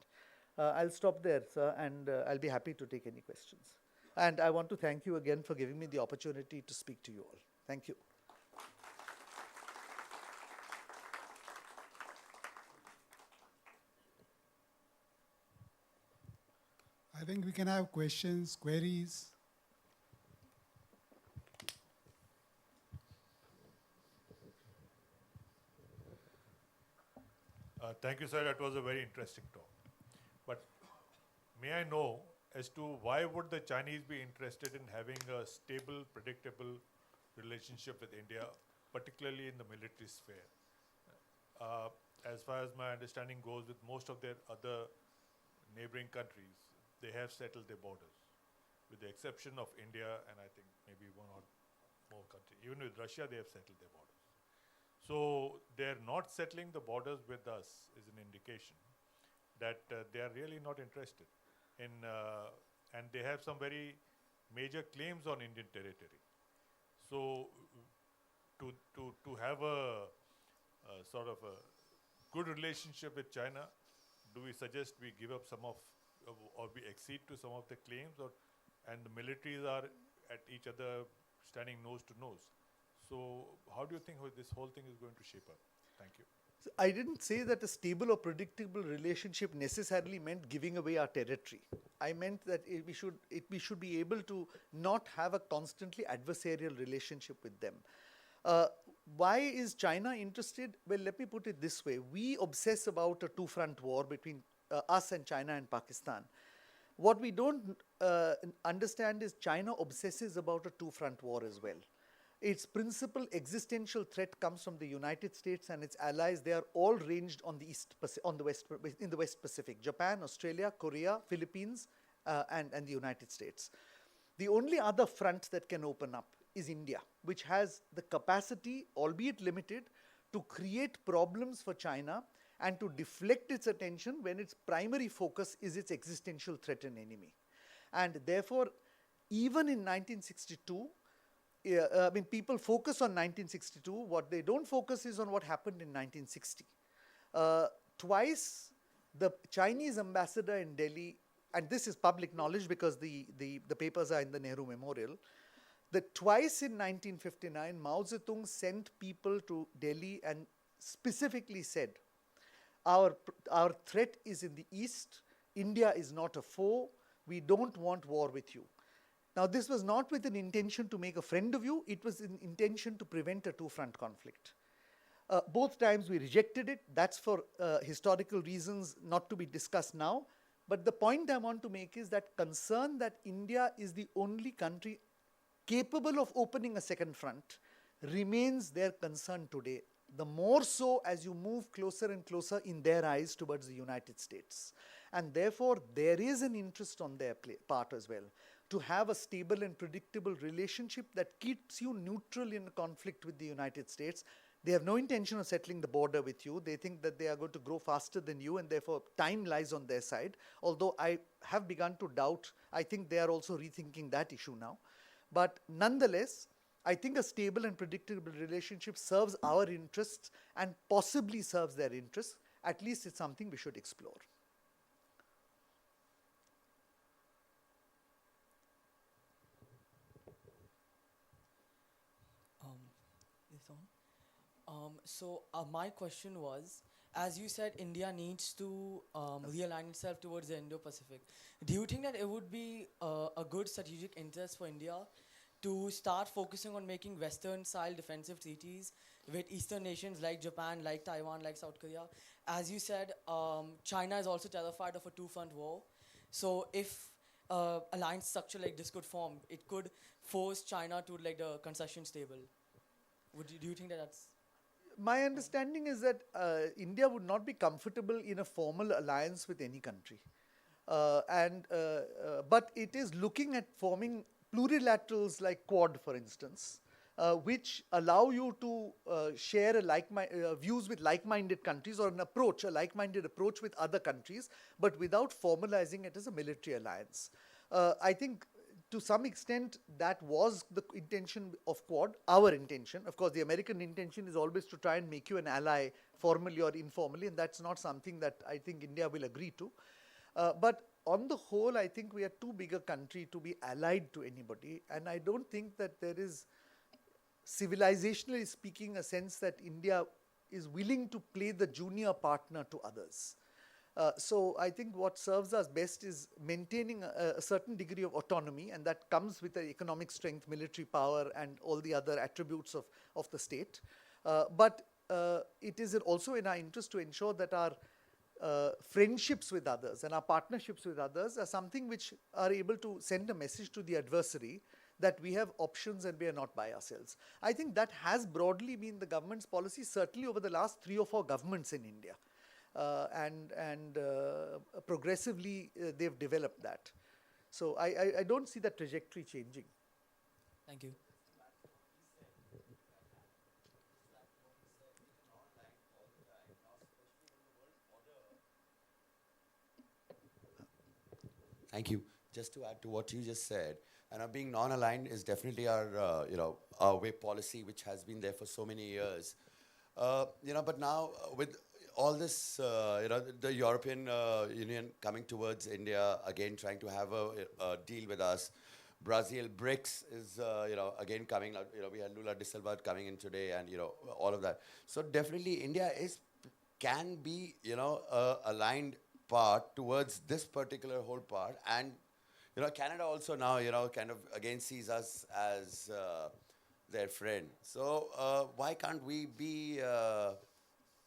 I'll stop there, sir, and I'll be happy to take any questions. And I want to thank you again for giving me the opportunity to speak to you all. Thank you. I think we can have questions, queries. Thank you, sir. That was a very interesting talk. But may I know as to why would the Chinese be interested in having a stable, predictable relationship with India, particularly in the military sphere? As far as my understanding goes, with most of their other neighboring countries, they have settled their borders, with the exception of India and I think maybe one or more countries. Even with Russia, they have settled their borders. So they're not settling the borders with us is an indication that they are really not interested in, and they have some very major claims on Indian territory. So, to have a sort of a good relationship with China, do we suggest we give up some of, or we accede to some of the claims, or and the militaries are at each other standing nose to nose? So, how do you think this whole thing is going to shape up? Thank you. So I didn't say that a stable or predictable relationship necessarily meant giving away our territory. I meant that we should be able to not have a constantly adversarial relationship with them. Why is China interested? Well, let me put it this way. We obsess about a two-front war between us and China and Pakistan. What we don't understand is China obsesses about a two-front war as well. Its principal existential threat comes from the United States and its allies. They are all ranged on the in the West Pacific: Japan, Australia, Korea, Philippines, and the United States. The only other front that can open up is India, which has the capacity, albeit limited, to create problems for China and to deflect its attention when its primary focus is its existential threat and enemy. And therefore, even in 1962, people focus on 1962. What they don't focus is on what happened in 1960. Twice, the Chinese ambassador in Delhi, and this is public knowledge because the papers are in the Nehru Memorial, that twice in 1959, Mao Zedong sent people to Delhi and specifically said, our threat is in the east, India is not a foe, we don't want war with you. Now, this was not with an intention to make a friend of you, it was an intention to prevent a two-front conflict. Both times we rejected it. That's for historical reasons not to be discussed now. But the point I want to make is that concern that India is the only country capable of opening a second front remains their concern today. The more so as you move closer and closer in their eyes towards the United States. And therefore, there is an interest on their part as well to have a stable and predictable relationship that keeps you neutral in a conflict with the United States. They have no intention of settling the border with you. They think that they are going to grow faster than you, and therefore time lies on their side. Although I have begun to doubt, I think they are also rethinking that issue now. But nonetheless, I think a stable and predictable relationship serves our interests and possibly serves their interests. At least it's something we should explore. Is on. My question was, as you said, India needs to realign itself towards the Indo-Pacific. Do you think that it would be a good strategic interest for India to start focusing on making Western-style defensive treaties with Eastern nations like Japan, like Taiwan, like South Korea? As you said, China is also terrified of a two-front war. So if alliance structure like this could form, it could force China to like the concessions table. Do you think that that's... My understanding is that India would not be comfortable in a formal alliance with any country. But it is looking at forming plurilaterals like Quad, for instance, which allow you to share views with like-minded countries, or a like-minded approach with other countries, but without formalizing it as a military alliance. I think to some extent that was the intention of Quad, our intention. Of course, the American intention is always to try and make you an ally formally or informally, and that's not something that I think India will agree to. But on the whole, I think we are too big a country to be allied to anybody, and I don't think that there is, civilizationally speaking, a sense that India is willing to play the junior partner to others. So I think what serves us best is maintaining a certain degree of autonomy, and that comes with the economic strength, military power, and all the other attributes of the state. But it is also in our interest to ensure that our friendships with others and our partnerships with others are something which are able to send a message to the adversary that we have options and we are not by ourselves. I think that has broadly been the government's policy, certainly over the last 3 or 4 governments in India. Progressively they've developed that. So I don't see that trajectory changing. Thank you. Thank you. Just to add to what you just said, And being non-aligned is definitely our way policy, which has been there for so many years. But now with all this, the European Union coming towards India again, trying to have a deal with us. Brazil, BRICS is, again coming out. We had Lula da Silva coming in today, and all of that. So definitely, India can be, a aligned part towards this particular whole part, and Canada also now, kind of again sees us as their friend. So why can't we be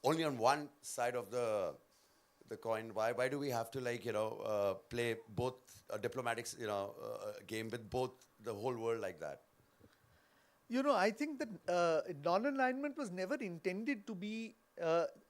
only on one side of the coin? Why do we have to play both diplomatic game with both the whole world like that? I think that non-alignment was never intended to be,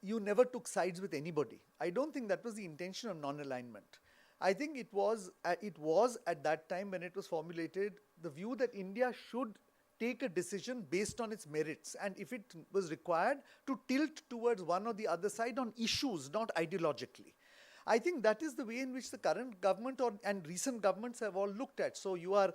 you never took sides with anybody. I don't think that was the intention of non-alignment. I think it was at that time when it was formulated, the view that India should take a decision based on its merits, and if it was required, to tilt towards one or the other side on issues, not ideologically. I think that is the way in which the current government and recent governments have all looked at. So you are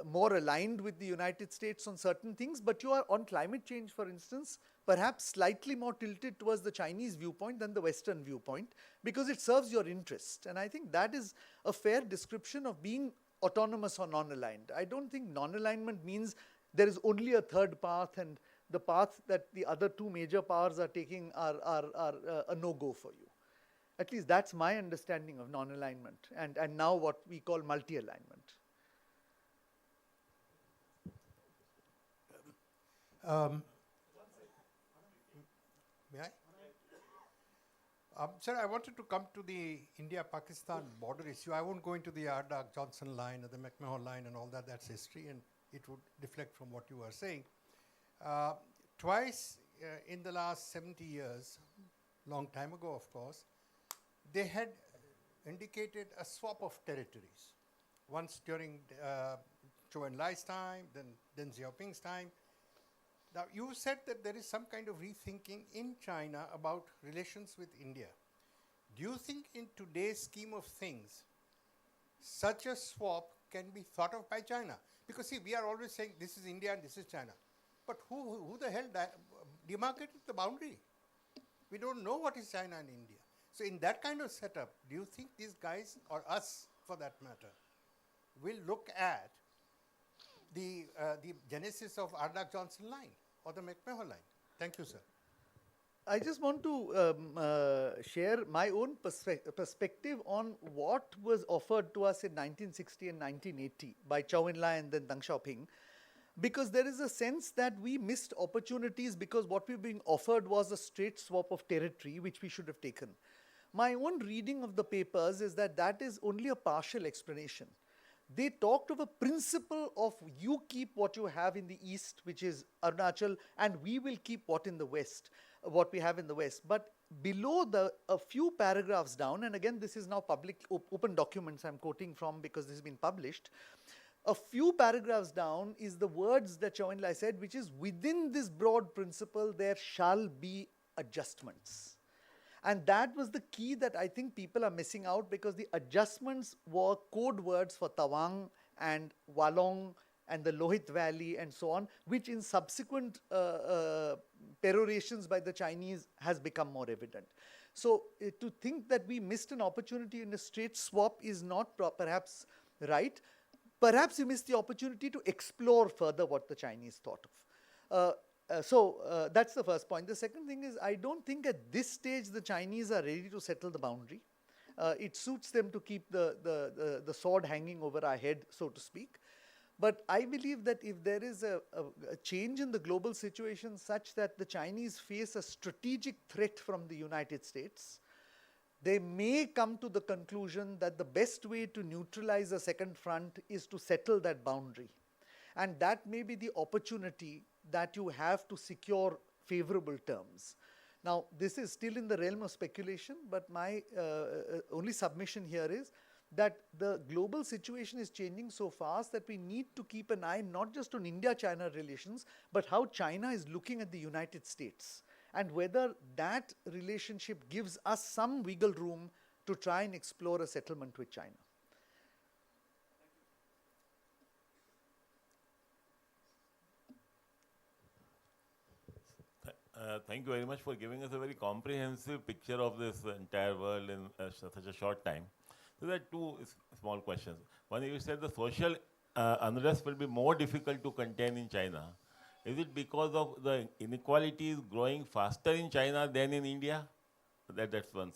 more aligned with the United States on certain things, but you are on climate change, for instance, perhaps slightly more tilted towards the Chinese viewpoint than the Western viewpoint, because it serves your interest. And I think that is a fair description of being autonomous or non-aligned. I don't think non-alignment means there is only a third path, and the path that the other two major powers are taking are a no-go for you. At least that's my understanding of non-alignment, and now what we call multi-alignment. May I? Sir, I wanted to come to the India-Pakistan border issue. I won't go into the Ardagh-Johnson line or the McMahon line and all that. That's history, and it would deflect from what you were saying. Twice in the last 70 years, long time ago, of course, they had indicated a swap of territories. Once during Zhou Enlai's time, then Deng Xiaoping's time. Now, you said that there is some kind of rethinking in China about relations with India. Do you think in today's scheme of things, such a swap can be thought of by China? Because see, we are always saying this is India and this is China. But who the hell demarcated the boundary? We don't know what is China and India. So in that kind of setup, do you think these guys, or us for that matter, will look at the genesis of Ardagh-Johnson line or the McMahon line? Thank you, sir. I just want to share my own perspective on what was offered to us in 1960 and 1980 by Zhou Enlai and then Deng Xiaoping, because there is a sense that we missed opportunities because what we were being offered was a straight swap of territory, which we should have taken. My own reading of the papers is that that is only a partial explanation. They talked of a principle of you keep what you have in the east, which is Arunachal, and we will keep what in the west, what we have in the west. But below a few paragraphs down, and again this is now public open documents I'm quoting from because this has been published, a few paragraphs down is the words that Zhou Enlai said, which is within this broad principle there shall be adjustments. And that was the key that I think people are missing out, because the adjustments were code words for Tawang and Walong and the Lohit Valley and so on, which in subsequent perorations by the Chinese has become more evident. So to think that we missed an opportunity in a straight swap is not perhaps right. Perhaps you missed the opportunity to explore further what the Chinese thought of. So that's the first point. The second thing is, I don't think at this stage the Chinese are ready to settle the boundary. It suits them to keep the sword hanging over our head, so to speak. But I believe that if there is a change in the global situation such that the Chinese face a strategic threat from the United States, they may come to the conclusion that the best way to neutralize a second front is to settle that boundary. And that may be the opportunity that you have to secure favorable terms. Now, this is still in the realm of speculation, but my only submission here is that the global situation is changing so fast that we need to keep an eye not just on India-China relations, but how China is looking at the United States, and whether that relationship gives us some wiggle room to try and explore a settlement with China. Thank you very much for giving us a very comprehensive picture of this entire world in such a short time. So there are two small questions. One, you said the social unrest will be more difficult to contain in China. Is it because of the inequalities growing faster in China than in India? That's one,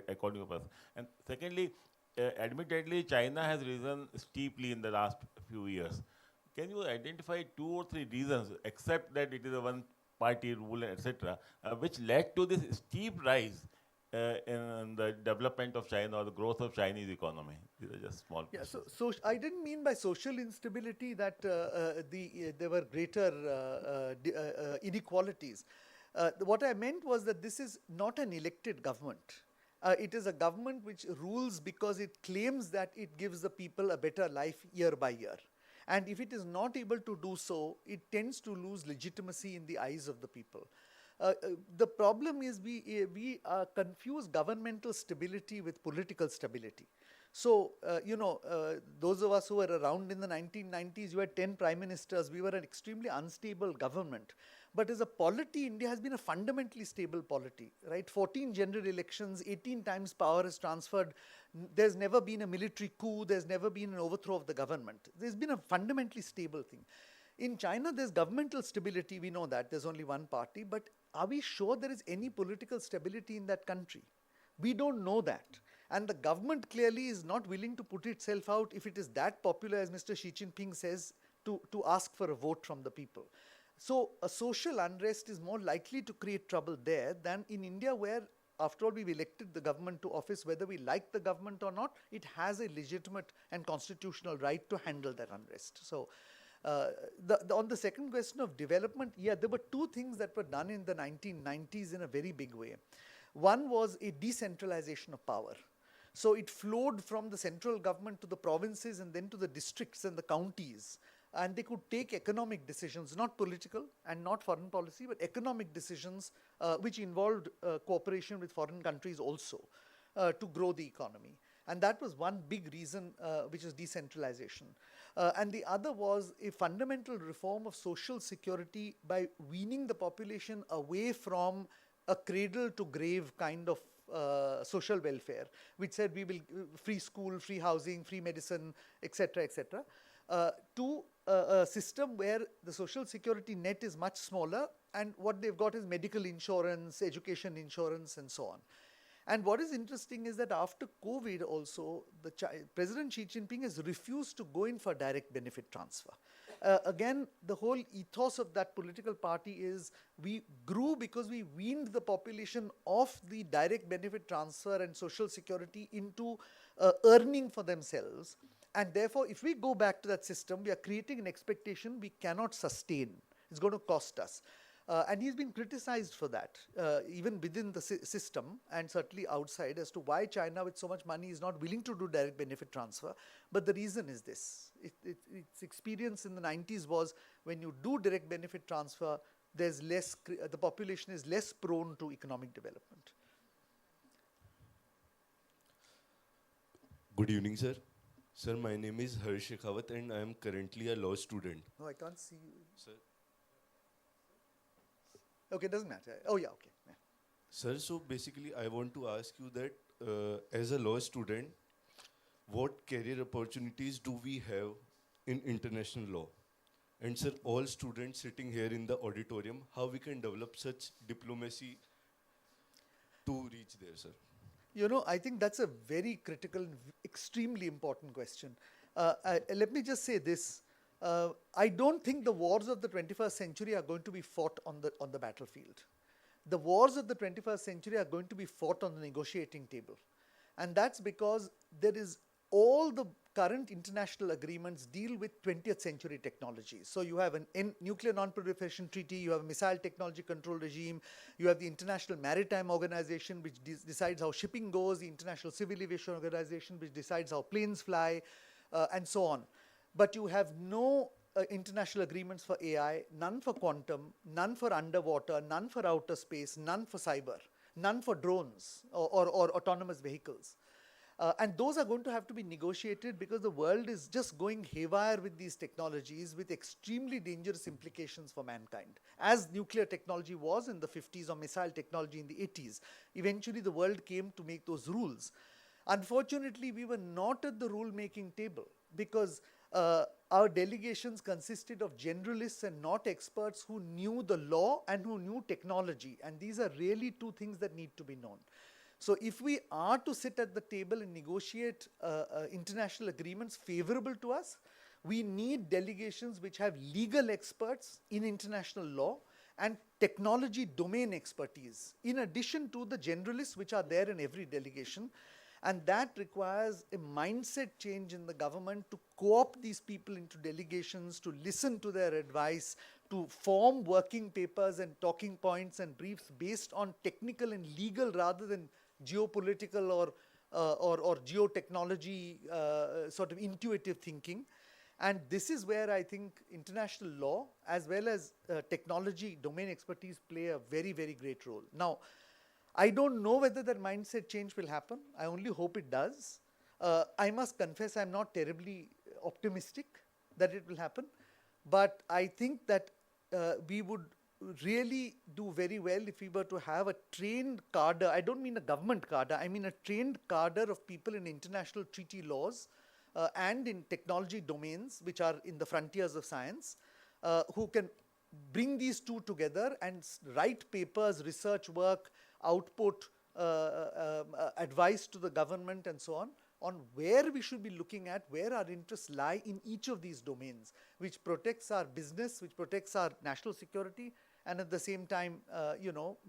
according to us. And secondly, admittedly, China has risen steeply in the last few years. Can you identify 2 or 3 reasons, except that it is a one-party rule, etc., which led to this steep rise in the development of China or the growth of Chinese economy? These are just small Yeah, questions. so I didn't mean by social instability that there were greater inequalities. What I meant was that this is not an elected government. It is a government which rules because it claims that it gives the people a better life year by year. And if it is not able to do so, it tends to lose legitimacy in the eyes of the people. The problem is we confuse governmental stability with political stability. So, those of us who were around in the 1990s, you had 10 prime ministers. We were an extremely unstable government. But as a polity, India has been a fundamentally stable polity, right? 14 general elections, 18 times power is transferred. There's never been a military coup. There's never been an overthrow of the government. There's been a fundamentally stable thing. In China, there's governmental stability. We know that. There's only one party. But are we sure there is any political stability in that country? We don't know that. And the government clearly is not willing to put itself out, if it is that popular, as Mr. Xi Jinping says, to ask for a vote from the people. So a social unrest is more likely to create trouble there than in India, where, after all, we've elected the government to office. Whether we like the government or not, it has a legitimate and constitutional right to handle that unrest. So on the second question of development, yeah, there were two things that were done in the 1990s in a very big way. One was a decentralization of power. So it flowed from the central government to the provinces and then to the districts and the counties. And they could take economic decisions, not political and not foreign policy, but economic decisions which involved cooperation with foreign countries also to grow the economy. And that was one big reason, which is decentralization. And the other was a fundamental reform of social security by weaning the population away from a cradle to grave kind of social welfare, which said we will free school, free housing, free medicine, etc., etc., to a system where the social security net is much smaller, and what they've got is medical insurance, education insurance, and so on. And what is interesting is that after COVID also, President Xi Jinping has refused to go in for direct benefit transfer. Again, the whole ethos of that political party is we grew because we weaned the population off the direct benefit transfer and social security into earning for themselves. And therefore, if we go back to that system, we are creating an expectation we cannot sustain. It's going to cost us. And he's been criticized for that, even within the system and certainly outside, as to why China with so much money is not willing to do direct benefit transfer. But the reason is this. Its experience in the 90s was when you do direct benefit transfer, there's less, the population is less prone to economic development. Good evening, sir. Sir, my name is Harsh Shekhawat and I am currently a law student. No, I can't see you. Sir, Okay, doesn't matter. Oh, yeah, okay. Yeah. sir, so basically I want to ask you that as a law student, what career opportunities do we have in international law? And sir, all students sitting here in the auditorium, how we can develop such diplomacy to reach there, sir? You know, I think that's a very critical, extremely important question. Let me just say this. I don't think the wars of the 21st century are going to be fought on the battlefield. The wars of the 21st century are going to be fought on the negotiating table. And that's because there is all the current international agreements deal with 20th century technologies. So you have a nuclear non-proliferation treaty, you have a missile technology control regime, you have the International Maritime Organization, which decides how shipping goes, the International Civil Aviation Organization, which decides how planes fly, and so on. But you have no international agreements for AI, none for quantum, none for underwater, none for outer space, none for cyber, none for drones or autonomous vehicles. And those are going to have to be negotiated because the world is just going haywire with these technologies with extremely dangerous implications for mankind. As nuclear technology was in the 50s or missile technology in the 80s, eventually the world came to make those rules. Unfortunately, we were not at the rule-making table because our delegations consisted of generalists and not experts who knew the law and who knew technology. And these are really two things that need to be known. So if we are to sit at the table and negotiate international agreements favorable to us, we need delegations which have legal experts in international law and technology domain expertise, in addition to the generalists which are there in every delegation. And that requires a mindset change in the government to co-opt these people into delegations, to listen to their advice, to form working papers and talking points and briefs based on technical and legal rather than geopolitical or geotechnology sort of intuitive thinking. And this is where I think international law as well as technology domain expertise play a very, very great role. Now, I don't know whether that mindset change will happen. I only hope it does. I must confess I'm not terribly optimistic that it will happen. But I think that we would really do very well if we were to have a trained cadre. I don't mean a government cadre. I mean a trained cadre of people in international treaty laws and in technology domains, which are in the frontiers of science, who can bring these two together and write papers, research work, output, advice to the government and so on where we should be looking at, where our interests lie in each of these domains, which protects our business, which protects our national security, and at the same time,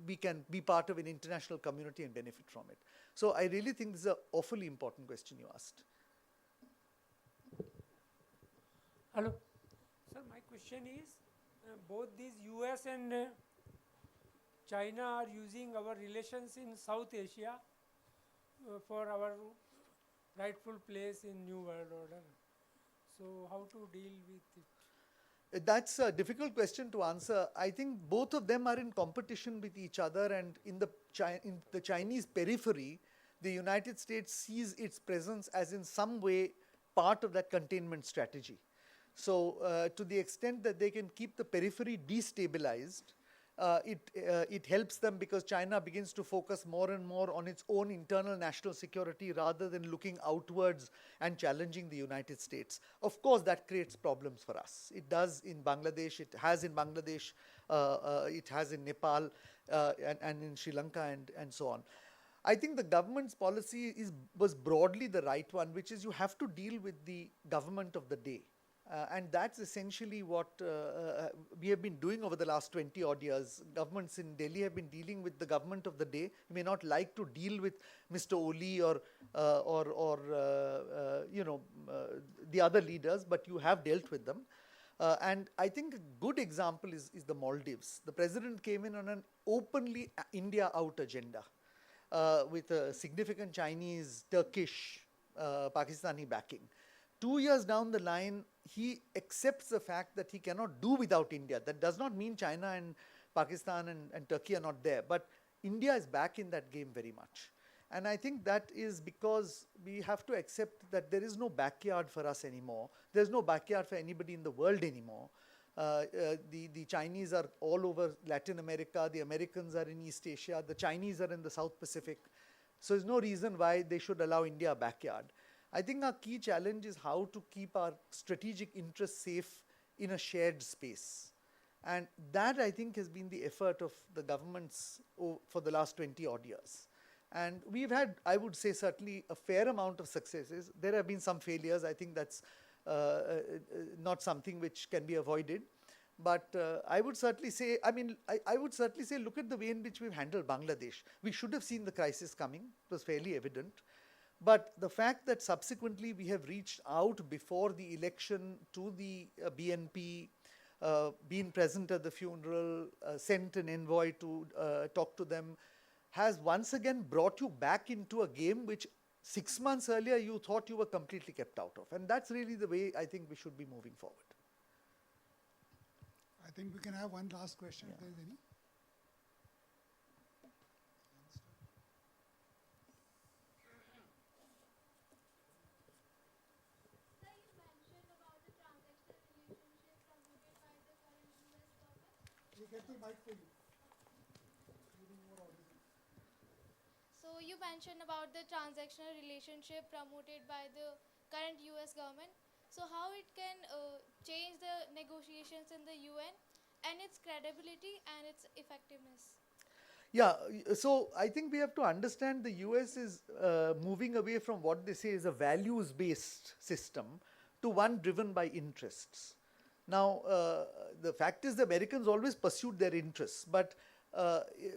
we can be part of an international community and benefit from it. So I really think this is an awfully important question you asked. Hello. Sir, my question is, both these US and China are using our relations in South Asia for our rightful place in New World Order. So how to deal with it? That's a difficult question to answer. I think both of them are in competition with each other, and in the Chinese periphery, the United States sees its presence as in some way part of that containment strategy. So to the extent that they can keep the periphery destabilized, it helps them because China begins to focus more and more on its own internal national security rather than looking outwards and challenging the United States. Of course, that creates problems for us. It does in Bangladesh, it has in Bangladesh, it has in Nepal and in Sri Lanka and so on. I think the government's policy was broadly the right one, which is you have to deal with the government of the day. And that's essentially what we have been doing over the last 20 odd years. Governments in Delhi have been dealing with the government of the day. You may not like to deal with Mr. Oli or the other leaders, but you have dealt with them. And I think a good example is the Maldives. The president came in on an openly India out agenda with a significant Chinese, Turkish, Pakistani backing. 2 years down the line, he accepts the fact that he cannot do without India. That does not mean China and Pakistan and Turkey are not there, but India is back in that game very much. And I think that is because we have to accept that there is no backyard for us anymore. There's no backyard for anybody in the world anymore. The Chinese are all over Latin America. The Americans are in East Asia. The Chinese are in the South Pacific. So there's no reason why they should allow India a backyard. I think our key challenge is how to keep our strategic interests safe in a shared space. And that, I think, has been the effort of the governments for the last 20 odd years. And we've had, I would say, certainly a fair amount of successes. There have been some failures. I think that's not something which can be avoided. But I would certainly say, I would certainly say, look at the way in which we've handled Bangladesh. We should have seen the crisis coming. It was fairly evident. But the fact that subsequently we have reached out before the election to the BNP, been present at the funeral, sent an envoy to talk to them, has once again brought you back into a game which 6 months earlier you thought you were completely kept out of. And that's really the way I think we should be moving forward. I think we can have one last question if there is any. Get the mic for you. So you mentioned about the transactional relationship promoted by the current US government. So how it can change the negotiations in the UN and its credibility and its effectiveness? Yeah, so I think we have to understand the US is moving away from what they say is a values based system to one driven by interests. Now, the fact is the Americans always pursued their interests, but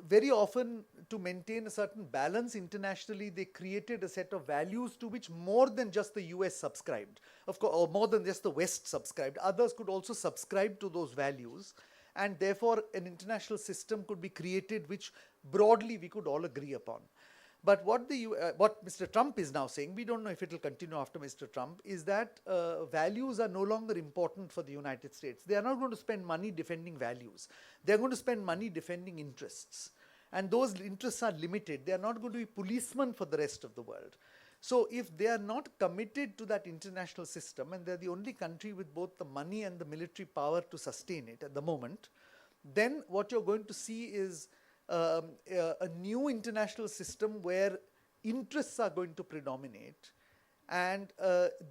very often to maintain a certain balance internationally, they created a set of values to which more than just the US subscribed, of course, or more than just the West subscribed. Others could also subscribe to those values, and therefore an international system could be created which broadly we could all agree upon. But what Mr. Trump is now saying, we don't know if it will continue after Mr. Trump, is that values are no longer important for the United States. They are not going to spend money defending values. They are going to spend money defending interests. And those interests are limited. They are not going to be policemen for the rest of the world. So if they are not committed to that international system, and they're the only country with both the money and the military power to sustain it at the moment, then what you're going to see is a new international system where interests are going to predominate, and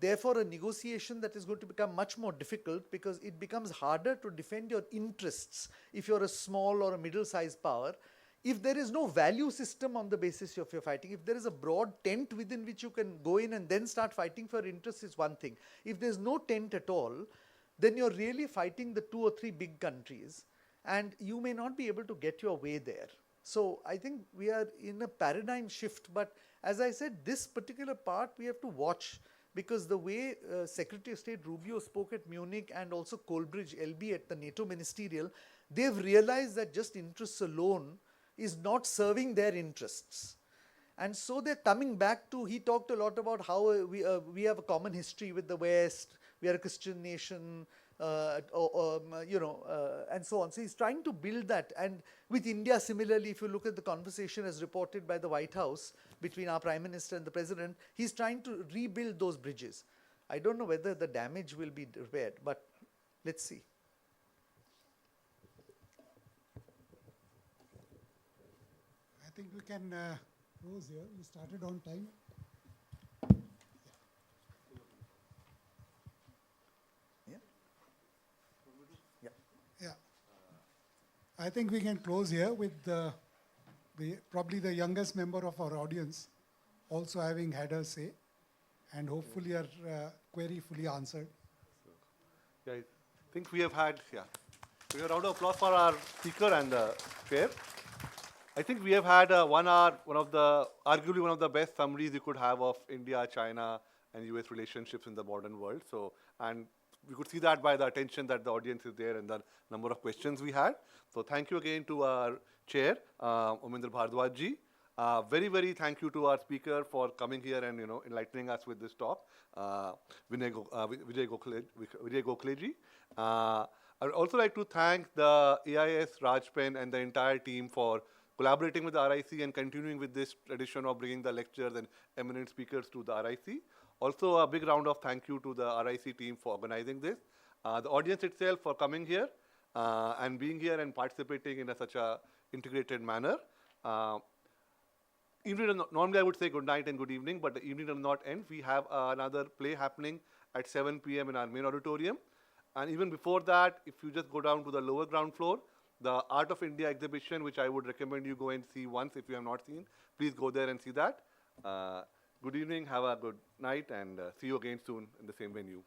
therefore a negotiation that is going to become much more difficult, because it becomes harder to defend your interests if you're a small or a middle-sized power. If there is no value system on the basis of your fighting, if there is a broad tent within which you can go in and then start fighting for interests, is one thing. If there's no tent at all, then you're really fighting the 2 or 3 big countries, and you may not be able to get your way there. So I think we are in a paradigm shift, but as I said, this particular part we have to watch, because the way Secretary of State Rubio spoke at Munich and also Colbridge LB at the NATO ministerial, they've realized that just interests alone is not serving their interests. And so they're coming back to, he talked a lot about how we have a common history with the West, we are a Christian nation, and so on. So he's trying to build that. And with India, similarly, if you look at the conversation as reported by the White House between our Prime Minister and the President, he's trying to rebuild those bridges. I don't know whether the damage will be repaired, but let's see. I think we can close here. We started on time. Yeah. I think we can close here with probably the youngest member of our audience also having had her say, and hopefully her query fully answered. Yeah, I think we have had, we have a round of applause for our speaker and the chair. I think we have had 1 hour, arguably one of the best summaries you could have of India, China, and US relationships in the modern world. So, and we could see that by the attention that the audience is there and the number of questions we had. So thank you again to our chair, Omendra Bhardwaj ji. Very, very thank you to our speaker for coming here and enlightening us with this talk, Vijay Gokhale ji. I would also like to thank the AIS Rajpen and the entire team for collaborating with the RIC and continuing with this tradition of bringing the lectures and eminent speakers to the RIC. Also, a big round of thank you to the RIC team for organizing this. The audience itself for coming here and being here and participating in such a integrated manner. Normally I would say good night and good evening, but the evening does not end. We have another play happening at 7 p.m. in our main auditorium. And even before that, if you just go down to the lower ground floor, the Art of India exhibition, which I would recommend you go and see once if you have not seen, please go there and see that. Good evening, have a good night, and see you again soon in the same venue.